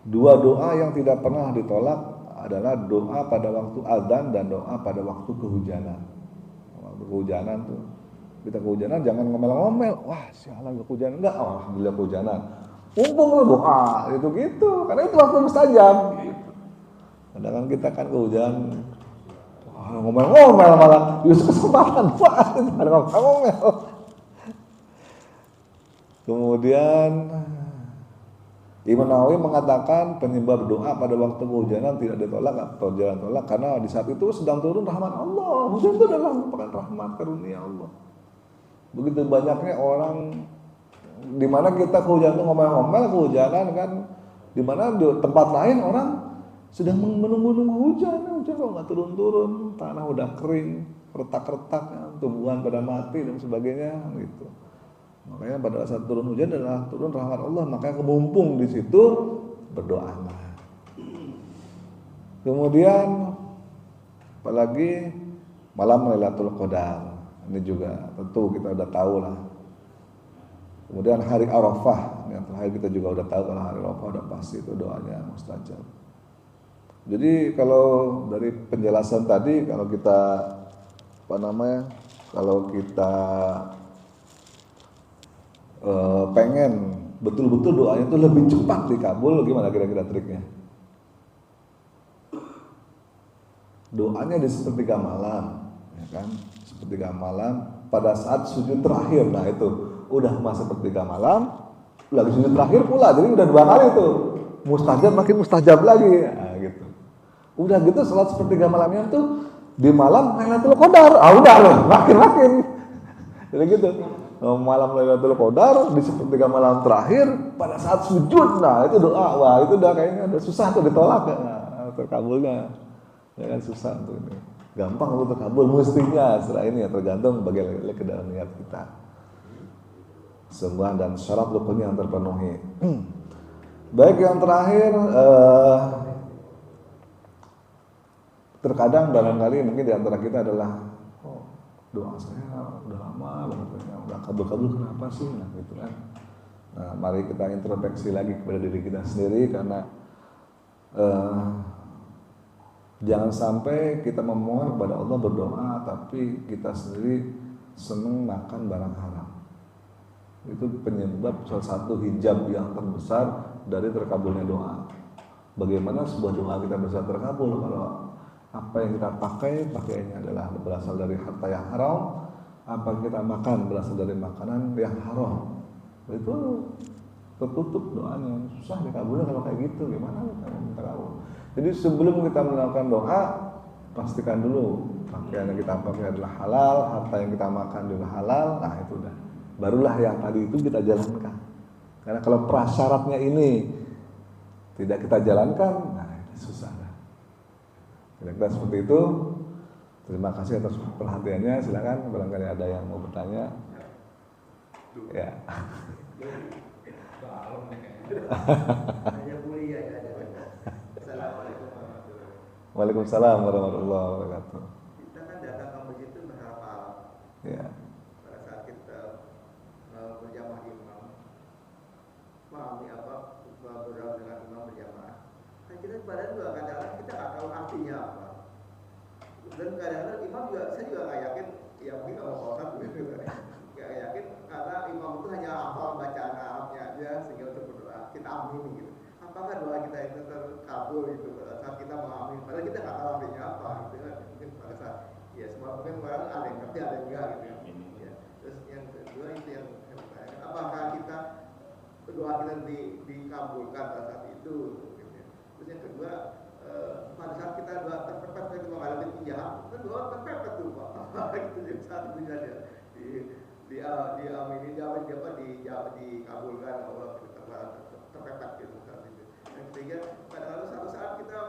Dua doa yang tidak pernah ditolak adalah doa pada waktu adzan dan doa pada waktu kehujanan. Waktu kehujanan tuh, kita kehujanan jangan ngomel-ngomel, wah sialan kehujanan, enggak, alhamdulillah kehujanan. Mumpung lo doa, itu gitu, karena itu waktu mustajab. Gitu. Kadang kita kan kehujanan, ngomel-ngomel malah, justru kesempatan, wah, ada ngomel-ngomel. Kemudian Imam Nawawi mengatakan penyebab doa pada waktu kehujanan tidak ditolak atau jangan tolak karena di saat itu sedang turun rahmat Allah. Hujan itu adalah merupakan rahmat karunia Allah. Begitu banyaknya orang di mana kita kehujanan ngomel-ngomel kehujanan kan, di mana di tempat lain orang sedang menunggu-nunggu hujan kok nggak turun-turun, tanah udah kering, retak-retak, tumbuhan pada mati dan sebagainya gitu. Makanya pada saat turun hujan adalah turun rahmat Allah, makanya kemumpung di situ berdoalah. Kemudian apalagi malam Lailatul Qadar, ini juga tentu kita udah tahu lah. Kemudian hari Arafah, yang terakhir kita juga udah tahu kalau hari Arafah udah pasti itu doanya mustajab. Jadi kalau dari penjelasan tadi kalau kita kalau kita pengen betul-betul doanya itu lebih cepat dikabul, gimana kira-kira triknya? Doanya di sepertiga malam, ya kan? Sepertiga malam pada saat sujud terakhir. Nah itu udah masuk sepertiga malam, lagi sujud terakhir pula, jadi udah 2 kali tuh. Mustajab makin mustajab lagi, nah, gitu. Udah gitu salat sepertiga malamnya tuh di malam Lailatul Qadar. Udah loh, makin. Jadi gitu. Malam Lailatul Qadar di sepertiga malam terakhir pada saat sujud. Nah, itu doa. Wah, itu udah kayaknya udah susah tuh ditolak. Nah, terkabulnya. Ya kan susah tuh ini. Gampang untuk terkabul mestinya. Setelah ini ya tergantung bagaimana ke dalam niat kita. Semua dan syarat rukunnya yang terpenuhi. Baik, yang terakhir terkadang barangkali mungkin di antara kita adalah doa saya udah lama banget udah kabul kenapa sih, nah gitu kan. Nah, mari kita introspeksi lagi kepada diri kita sendiri, karena jangan sampai kita memohon kepada Allah berdoa tapi kita sendiri senang makan barang haram. Itu penyebab salah satu hijab yang terbesar dari terkabulnya doa. Bagaimana sebuah doa kita bisa terkabul kalau apa yang kita pakainya adalah berasal dari harta yang haram, apa yang kita makan berasal dari makanan yang haram. Itu tertutup doanya, susah dikabulnya kalau kayak gitu. Gimana kita minta kabul? Jadi sebelum kita melakukan doa, pastikan dulu pakaian yang kita pakai adalah halal, harta yang kita makan juga halal. Nah itu udah, barulah yang tadi itu kita jalankan. Karena kalau prasyaratnya ini tidak kita jalankan, nah itu susah. Kira-kira seperti itu. Terima kasih atas perhatiannya. Silakan barangkali ada yang mau bertanya. Ya. Waalaikumsalam warahmatullahi wabarakatuh. Kita kan datang ke masjid itu berharap pahala. Ya. Pada saat kita berjamaah imam, memahami apa berdoa dengan imam berjamaah, kan kita badan juga kadang-kadang kita nggak tahu artinya apa. Dan kadang-kadang imam juga, saya juga nggak yakin, ya mungkin kalau kholat gitu, nggak yakin karena imam itu hanya hafal bacaan Arabnya aja sehingga untuk berdoa kita amin gitu. Apakah doa kita itu terkabul gitu pada saat kita mengamin? Padahal kita nggak tahu artinya apa gitu kan. Mungkin pada saat ya semua mungkin orang ada yang ngerti ada yang enggak gitu ya. Terus yang kedua itu yang saya bertanya, apakah kita doa kita dikabulkan pada saat itu gitu ya. Terus yang kedua pada saat kita doa terpepet itu menghadapi penjahat, kan doa terpepet tuh Pak. Gitu jadi saat itu saja diamini dikabulkan Allah terpepet gitu saat itu. Yang ketiga, pada satu saat kita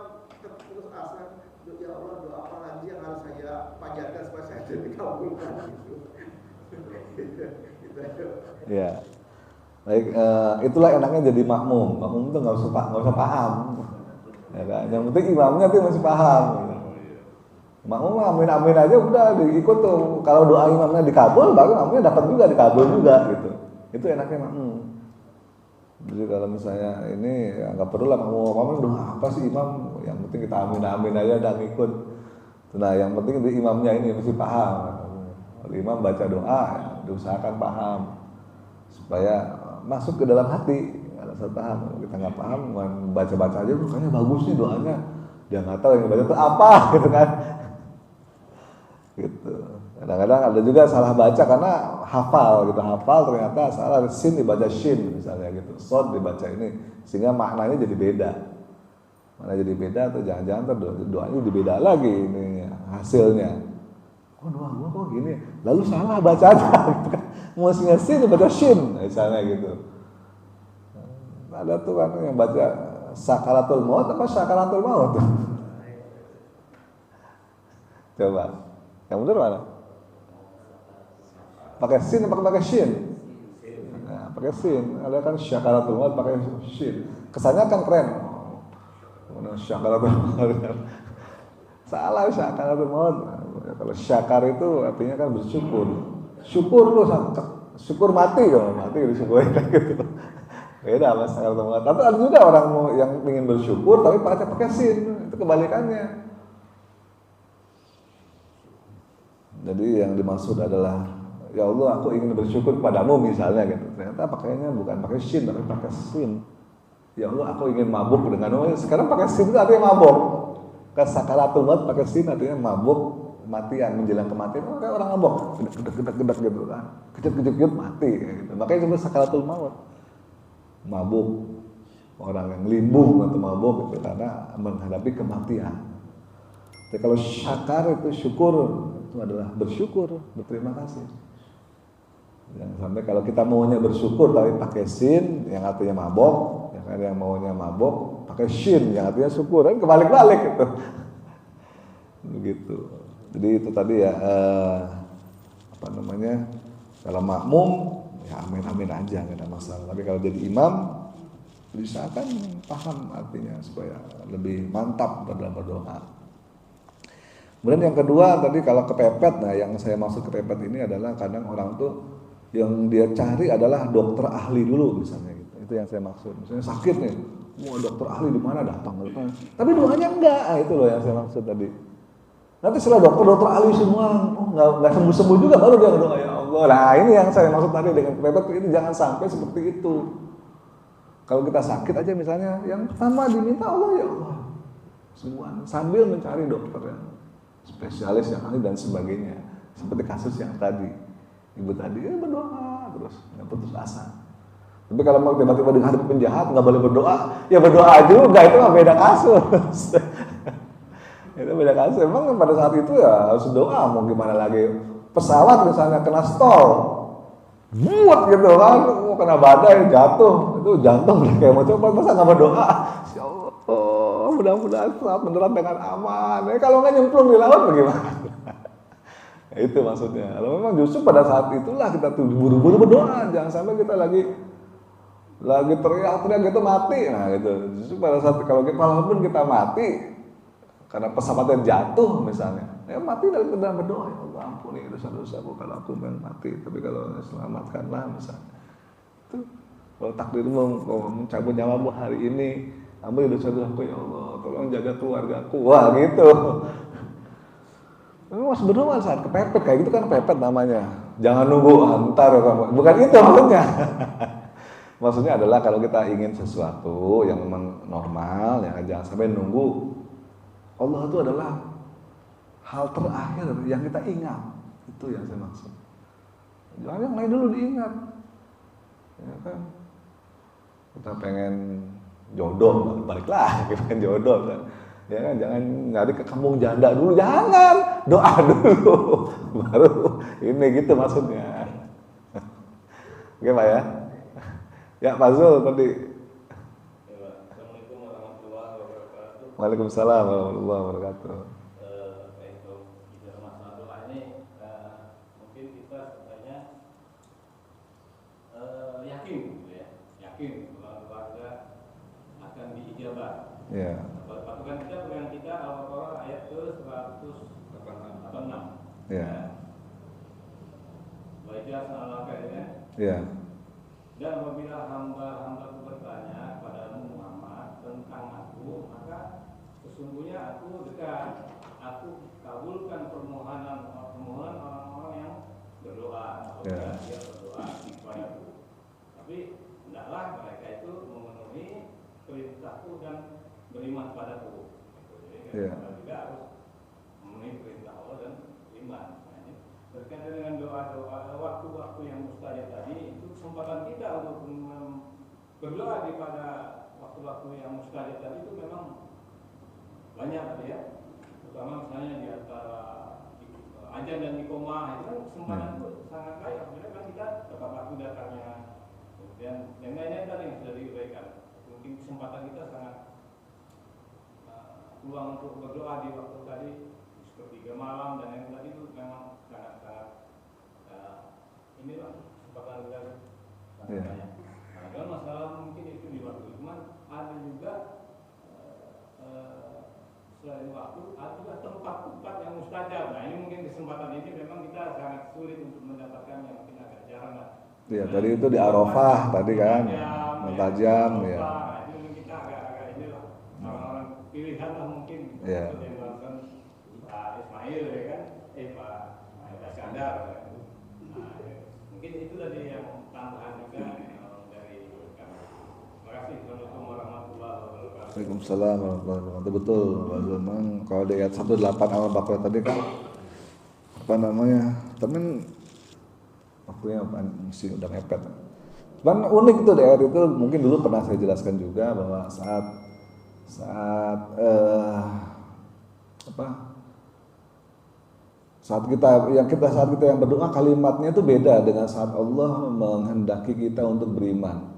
terputus asa, ya Allah doa apa lagi yang harus saya panjatkan supaya saya dikabulkan gitu. Ya. Baik, itulah enaknya jadi makmum. Makmum itu nggak usah paham. Ya kan? Yang penting imamnya tuh masih paham. Makmum amin aja udah diikut tuh. Kalau doa imamnya dikabul, baru makmumnya dapat juga dikabul juga gitu. Itu enaknya makmum. Jadi kalau misalnya ini ya nggak perlu lah makmum doa apa sih imam, yang penting kita amin aja dan ikut. Nah yang penting di imamnya ini mesti paham. Kalau imam baca doa ya, diusahakan paham supaya masuk ke dalam hati. Kalau saya paham, kita nggak paham, baca aja, kayaknya bagus nih doanya. Dia nggak tahu yang dibaca itu apa, gitu kan? Gitu. Kadang-kadang ada juga salah baca karena hafal ternyata salah, sin dibaca shin misalnya gitu, sod dibaca ini, sehingga maknanya jadi beda. Maknanya jadi beda atau jangan-jangan doanya jadi beda lagi ini hasilnya. Oh doa gua kok gini, lalu salah bacanya. Mestinya sin dibaca shin misalnya gitu. Ada tuh kan yang baca sakaratul maut apa sakaratul maut? Coba, yang benar mana? Pakai sin apa pakai shin? Nah, pakai sin. Ada kan sakaratul maut pakai shin. Kesannya kan keren. Sakaratul maut. Salah sakaratul maut. Kalau syakar itu artinya kan bersyukur. Syukur lu syukur mati kalau mati disyukurin gitu. Beda mas sakaratul maut. Tapi ada juga orang yang ingin bersyukur tapi pakai sin. Itu kebalikannya. Jadi yang dimaksud adalah Ya Allah, aku ingin bersyukur kepadamu misalnya gitu. Ternyata pakainya bukan pakai shin tapi pakai sin. Ya Allah, aku ingin mabuk denganmu. Sekarang pakai sin itu artinya mabuk. Sakaratul maut pakai sin artinya mabuk, kematian, menjelang kematian. Kayak orang mabuk, gedak gitu kan. Kejut mati gitu. Makanya disebut sakaratul maut. Mabuk. Orang yang limbung atau mabuk itu karena menghadapi kematian. Jadi kalau syakar itu syukur, itu adalah bersyukur, berterima kasih. Jangan sampai kalau kita maunya bersyukur tapi pakai sin yang artinya mabok, yang ada yang maunya mabok pakai shin yang artinya syukur, kan kebalik-balik gitu. Begitu. Jadi itu tadi ya kalau makmum ya amin aja nggak ada masalah. Tapi kalau jadi imam diusahakan paham artinya supaya lebih mantap dalam berdoa. Kemudian yang kedua tadi kalau kepepet, nah yang saya maksud kepepet ini adalah kadang orang tuh yang dia cari adalah dokter ahli dulu misalnya gitu. Itu yang saya maksud. Misalnya sakit nih, mau dokter ahli di mana datang. Tapi doanya enggak, itu loh yang saya maksud tadi. Nanti setelah dokter ahli semua, nggak sembuh juga baru dia berdoa ya Allah. Nah ini yang saya maksud tadi dengan kepepet ini jangan sampai seperti itu. Kalau kita sakit aja misalnya, yang pertama diminta Allah ya Allah semua sambil mencari dokter yang spesialis yang ahli dan sebagainya. Seperti kasus yang tadi. Ibu tadi berdoa terus nggak putus asa. Tapi kalau mau tiba-tiba dihadapi penjahat nggak boleh berdoa, ya berdoa juga itu mah beda kasus. Itu beda kasus. Emang pada saat itu ya harus doa, mau gimana lagi. Pesawat misalnya kena stall, buat gitu kan, mau kena badai jatuh, itu jantung kayak mau coba masa nggak berdoa. Ya Allah, mudah-mudahan pesawat mendarat dengan aman. Kalau nggak nyemplung di laut bagaimana? Itu maksudnya. Kalau memang justru pada saat itulah kita tuh buru-buru berdoa, jangan sampai kita lagi teriak-teriak gitu mati. Nah gitu. Justru pada saat walaupun kita mati karena pesawatnya jatuh misalnya, ya mati dalam berdoa, ya Allah ampuni dosa-dosaku kalau aku memang mati. Tapi kalau selamatkanlah misalnya. Itu kalau takdirmu mencabut nyawamu hari ini, ampuni dosa-dosaku ya Allah, tolong jaga keluargaku. Wah gitu. Mas berdoa saat kepepet kayak gitu kan kepepet namanya. Jangan nunggu antar kamu. Bukan itu maksudnya. Maksudnya adalah kalau kita ingin sesuatu yang memang normal, ya jangan sampai nunggu. Allah itu adalah hal terakhir yang kita ingat. Itu yang saya maksud. Jangan yang lain dulu diingat. Ya kan? Kita pengen jodoh, baliklah kita pengen jodoh kan. Ya kan, jangan nyari ke kampung janda dulu, jangan, doa dulu, baru ini gitu maksudnya. Oke Pak ya? Ya Pak Zul tadi. Assalamualaikum warahmatullahi wabarakatuh. Waalaikumsalam warahmatullahi wabarakatuh. Untuk bicara masalah doa ini, mungkin kita sebenarnya yakin gitu ya, yakin bahwa doa akan diijabah. Ya. Patokan kita pegangan kita Al-Baqarah ayat ke-186. Ya. Baca salawat ya. Ya. Dan apabila hamba-hambaku bertanya kepadamu Muhammad tentang aku, maka sesungguhnya aku dekat. Aku kabulkan permohonan orang-orang yang berdoa. Apabila dia berdoa kepadaku. Tapi hendaklah mereka itu memenuhi perintahku dan beriman padaku. Jadi kita juga harus memenuhi perintah Allah dan beriman. Berkaitan dengan doa-doa waktu-waktu yang mustajab tadi, itu kesempatan kita untuk berdoa di pada waktu-waktu yang mustajab tadi itu memang banyak tadi ya. Terutama misalnya di antara ajan dan iqomah itu kan kesempatan itu sangat baik. Apabila kan kita tepat waktu datangnya, kemudian yang lainnya tadi yang sudah diuraikan. Mungkin kesempatan kita sangat peluang untuk berdoa di waktu tadi sepertiga malam dan yang tadi itu memang sangat inilah kesempatan kita sangat banyak. Nah, kalau masalah mungkin itu di waktu, cuman ada juga selain waktu, ada juga tempat-tempat yang mustajab. Nah ini mungkin kesempatan ini memang kita sangat sulit untuk mendapatkan yang mungkin agak jarang lah. Iya, tadi itu di Arafah tadi kan, mentajam ya. Nah, ini mungkin kita agak inilah orang-orang pilihan lah mungkin. Iya. Yang melakukan Pak Ismail ya kan, Pak Iskandar. Nah, Mungkin itu tadi yang tambahan juga dari kami. Terima kasih. Assalamualaikum warahmatullahi wabarakatuh. Waalaikumsalam warahmatullahi wabarakatuh. Betul, memang kalau di ayat 18 Al-Baqarah tadi kan apa namanya? Temen waktunya mesti udah mepet. Cuman unik itu di ayat itu, mungkin dulu pernah saya jelaskan juga bahwa saat saat kita yang berdoa, kalimatnya itu beda dengan saat Allah menghendaki kita untuk beriman.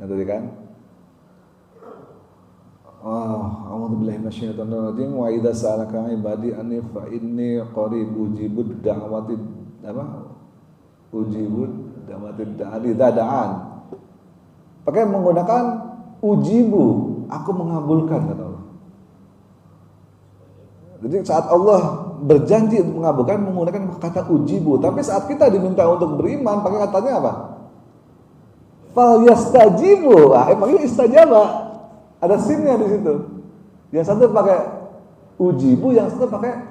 Nah, tadi kan? A'udzubillahi minasyaitonir rajim. Wa idza sa'alaka 'ibadi anni fa inni qarib ujibud da'wati da'i da'an. Pakai menggunakan ujibu, aku mengabulkan, kata Allah. Jadi saat Allah berjanji untuk mengabulkan menggunakan kata ujibu, tapi saat kita diminta untuk beriman pakai katanya apa? Fal yastajibu. Emangnya istajaba. Ada sinnya di situ. Yang satu pakai ujibu, yang satu pakai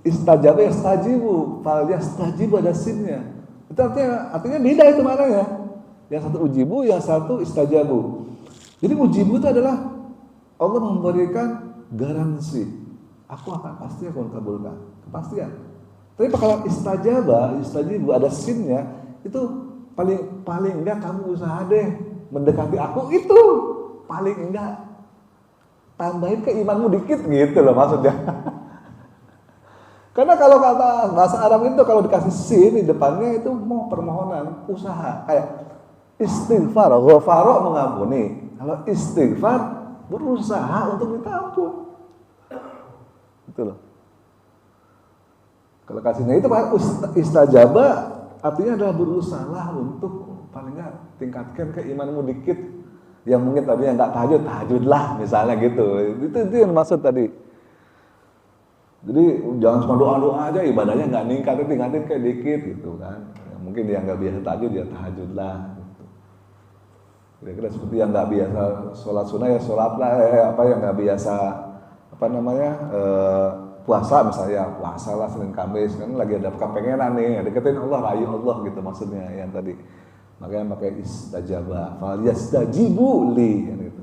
istajaba yastajibu. Fal yastajibu ada sinnya. Itu artinya beda itu maknanya. Yang satu ujibu, yang satu istajabu. Jadi ujibu itu adalah Allah memberikan garansi, aku pasti akan kabulkan, kepastian. Tapi kalau istajibu ada sinnya, itu paling enggak kamu usaha deh mendekati aku, itu paling enggak tambahin keimanmu dikit gitu loh maksudnya. Karena kalau kata bahasa Arab itu kalau dikasih sin di depannya itu mau permohonan, usaha, kayak istighfar, ghafara mengampuni. Kalau istighfar berusaha untuk minta ampun. Itu loh. Kalau kasihnya itu istajaba artinya adalah berusaha untuk paling nggak tingkatkan keimanmu dikit. Yang mungkin tadinya nggak tahajud lah misalnya gitu. Itu yang maksud tadi. Jadi jangan cuma doa aja, ibadahnya nggak tingkatin kayak dikit gitu kan. Ya, mungkin yang nggak biasa tahajud ya tahajud lah. Gitu. Kira-kira seperti yang nggak biasa sholat sunnah ya sholat lah. Yang nggak biasa puasa misalnya, puasa lah Senin Kamis kan lagi ada kepengenan nih, deketin Allah, rayu Allah gitu maksudnya yang tadi. Makanya pakai istajaba, fal yastajibu li gitu.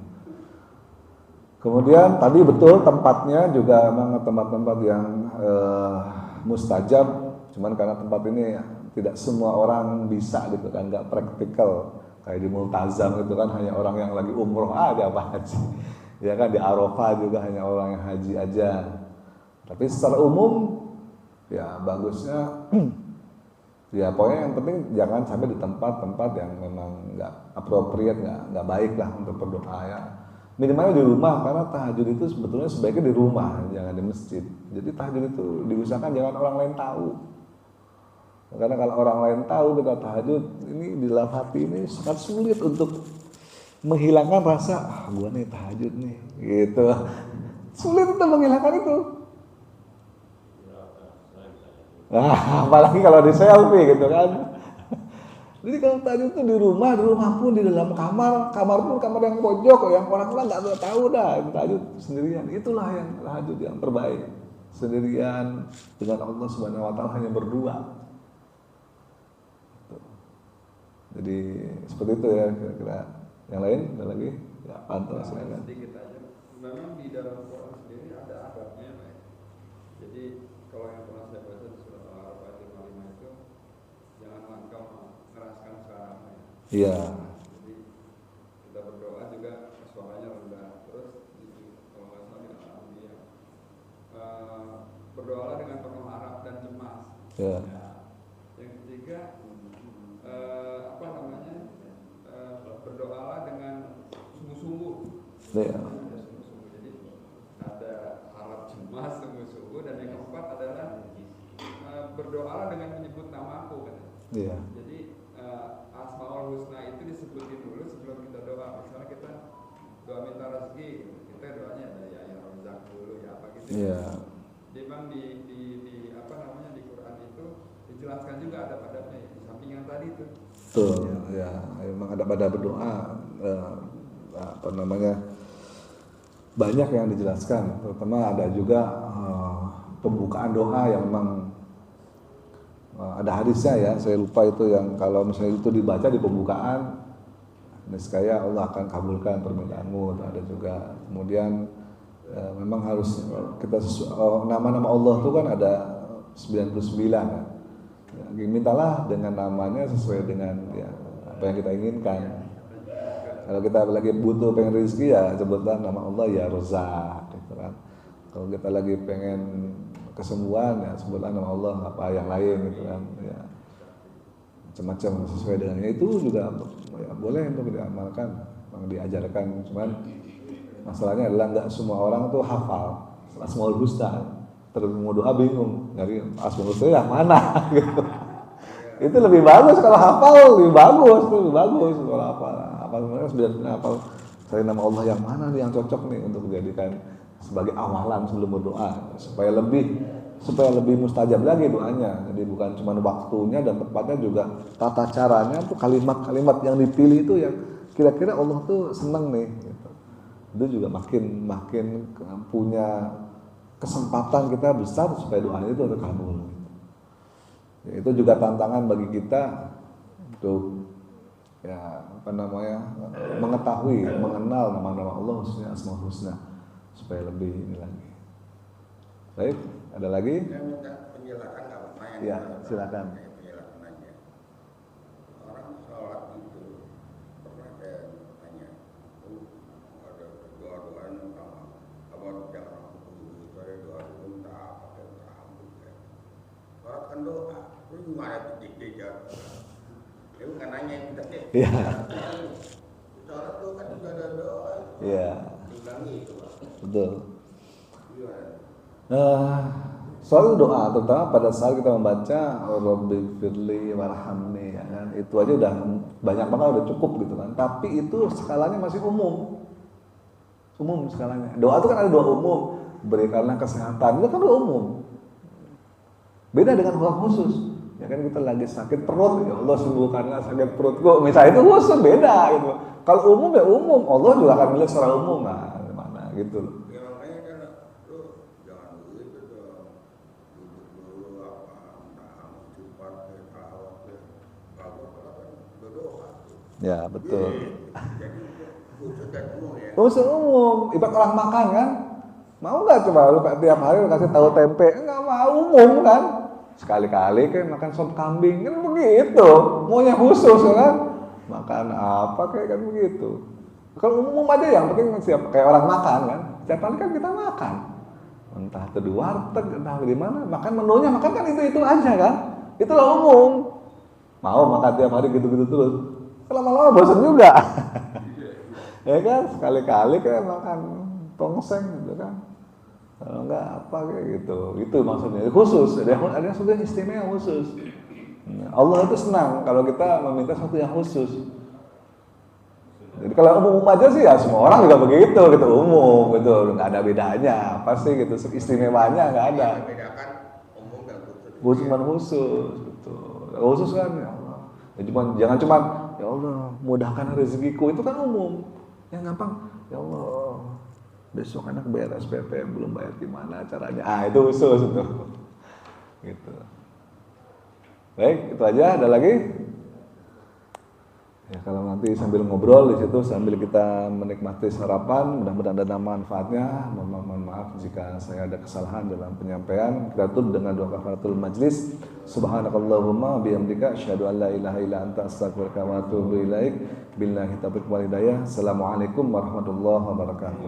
Kemudian tadi betul tempatnya juga memang tempat-tempat yang mustajab, cuman karena tempat ini tidak semua orang bisa gitu kan, nggak praktikal. Kayak di Multazam itu kan hanya orang yang lagi umroh ada apa haji. Ya kan di Arafah juga hanya orang yang haji aja. Tapi secara umum ya bagusnya ya pokoknya yang penting jangan sampai di tempat-tempat yang memang nggak appropriate, nggak baik lah untuk berdoa ya. Minimalnya di rumah, karena tahajud itu sebetulnya sebaiknya di rumah, jangan di masjid. Jadi tahajud itu diusahakan jangan orang lain tahu. Karena kalau orang lain tahu kita tahajud, ini di dalam hati ini sangat sulit untuk menghilangkan rasa, gua nih tahajud nih, gitu. Sulit untuk menghilangkan itu. Apalagi kalau di selfie gitu kan. Jadi kalau tahajud itu di rumah pun, di dalam kamar pun kamar yang pojok, yang orang nggak tahu dah, tahajud sendirian. Itulah yang tahajud yang terbaik. Sendirian dengan Allah Subhanahu Wa Taala, hanya berdua. Jadi seperti itu ya kira-kira. Yang lain ada lagi? Ya, pantau silakan. Sedikit aja. Memang di dalam Quran sendiri ada adabnya, Pak. Jadi kalau yang pernah saya baca di surat Al-Araf ayat 55 itu, jangan engkau mengeraskan suaramu ya. Iya. Jadi kita berdoa juga suaranya rendah. Terus kalau nggak salah di Al-Anbiya, berdoalah dengan penuh harap dan cemas. Iya. Ya. Yang ketiga, berdoalah dengan sungguh-sungguh. Iya. Jadi ada harap cemas, sungguh-sungguh, dan yang keempat adalah berdoalah dengan menyebut namaku kan. Iya. Jadi Asmaul Husna itu disebutin dulu sebelum kita doa. Misalnya kita doa minta rezeki, kita doanya ya Razak dulu ya apa gitu. Iya. Jadi memang di Quran itu dijelaskan juga adab-adabnya di samping yang tadi itu. Betul, ya, memang ada pada berdoa banyak yang dijelaskan, terutama ada juga pembukaan doa yang memang ada hadisnya ya, saya lupa itu yang kalau misalnya itu dibaca di pembukaan, niscaya Allah akan kabulkan permintaanmu. Ada juga kemudian memang harus kita nama-nama Allah itu kan ada 99 kan. Ya, mintalah dengan namanya sesuai dengan ya, apa yang kita inginkan. Kalau kita lagi butuh pengen rezeki ya sebutlah nama Allah ya Razak gitu kan. Kalau kita lagi pengen kesembuhan ya sebutlah nama Allah apa yang lain gitu kan ya. Macam-macam sesuai dengannya itu juga ya, boleh untuk diamalkan, memang diajarkan, cuman masalahnya adalah nggak semua orang tuh hafal Asmaul Husna. Terus mau doa bingung, nyari Asmaul Husna yang mana gitu. Itu lebih bagus kalau hafal, lebih bagus kalau hafal. Sebenarnya hafal cari nama Allah yang mana nih yang cocok nih untuk dijadikan sebagai awalan sebelum berdoa supaya lebih mustajab lagi doanya. Jadi bukan cuma waktunya dan tempatnya, juga tata caranya tuh kalimat-kalimat yang dipilih itu yang kira-kira Allah tuh senang nih gitu. Itu juga makin punya kesempatan kita besar supaya doanya itu terkabul gitu. Ya, itu juga tantangan bagi kita untuk ya mengetahui, mengenal nama-nama Allah khususnya Asmaul Husna supaya lebih ini lagi. Baik, ada lagi? Saya minta penjelasan nggak apa-apa yang Ya, silakan. penjelasan aja. Orang sholat itu pernah saya tanya, ada doa-doa sama apa jangan saya doa dulu tak pakai rambut ya. Sholat kan doa, terus gimana dijawab? Dia bukan nanya yang kita deh. Iya. Sholat tuh kan juga ada doa. Iya. Diulangi itu, Pak. Betul. Gimana? Soal doa terutama pada saat kita membaca Rabbi firli warhamni ya kan, itu aja udah banyak banget, udah cukup gitu kan. Tapi itu skalanya masih umum skalanya. Doa itu kan ada doa umum, berikanlah kesehatan, itu kan doa umum. Beda dengan doa khusus. Ya kan kita lagi sakit perut, ya Allah sembuhkanlah sakit perutku. Misalnya itu khusus beda gitu. Kalau umum ya umum, Allah juga akan melihat secara umum nah gimana gitu loh. Ya makanya kan lu jangan dulu itu dong, duduk dulu tahan cepat tahu kalau kan berdoa. Ya betul. Jadi khusus dan umum ya. Khusus umum, ibarat orang makan kan, mau nggak coba lu tiap hari lu kasih tahu tempe, nggak mau, umum kan. Sekali-kali kan makan sop kambing kan begitu, maunya khusus kan, makan apa kayak kan begitu. Kalau umum aja yang penting siap kayak orang makan kan, setiap kali kan kita makan, entah itu di warteg, entah di mana, makan menunya makan kan itu aja kan, itulah umum. Mau makan tiap hari gitu-gitu terus, lama-lama bosan juga, ya kan, sekali-kali kayak makan tongseng gitu kan. Kalau enggak apa kayak gitu, itu maksudnya khusus, ada sesuatu yang istimewa khusus. Allah itu senang kalau kita meminta sesuatu yang khusus. Jadi kalau umum aja sih ya semua orang juga begitu, gitu umum, gitu nggak ada bedanya, pasti gitu istimewanya nggak ada. Bedakan umum dan khusus. Khusus, gitu. Khusus kan ya Allah. Ya jangan cuma ya Allah mudahkan rezekiku, itu kan umum. Yang gampang ya Allah. Besok anak bayar SPP yang belum bayar gimana caranya? Itu khusus itu. Gitu. Baik, itu aja. Ada lagi? Ya kalau nanti sambil ngobrol di situ sambil kita menikmati sarapan, mudah-mudahan ada manfaatnya. Mohon maaf jika saya ada kesalahan dalam penyampaian. Kita tutup dengan doa kafaratul majlis. Subhanakallahumma bihamdika asyhadu an la ilaha illa anta astaghfiruka wa atubu ilaik. Billahi taufiq wal hidayah. Assalamualaikum warahmatullahi wabarakatuh.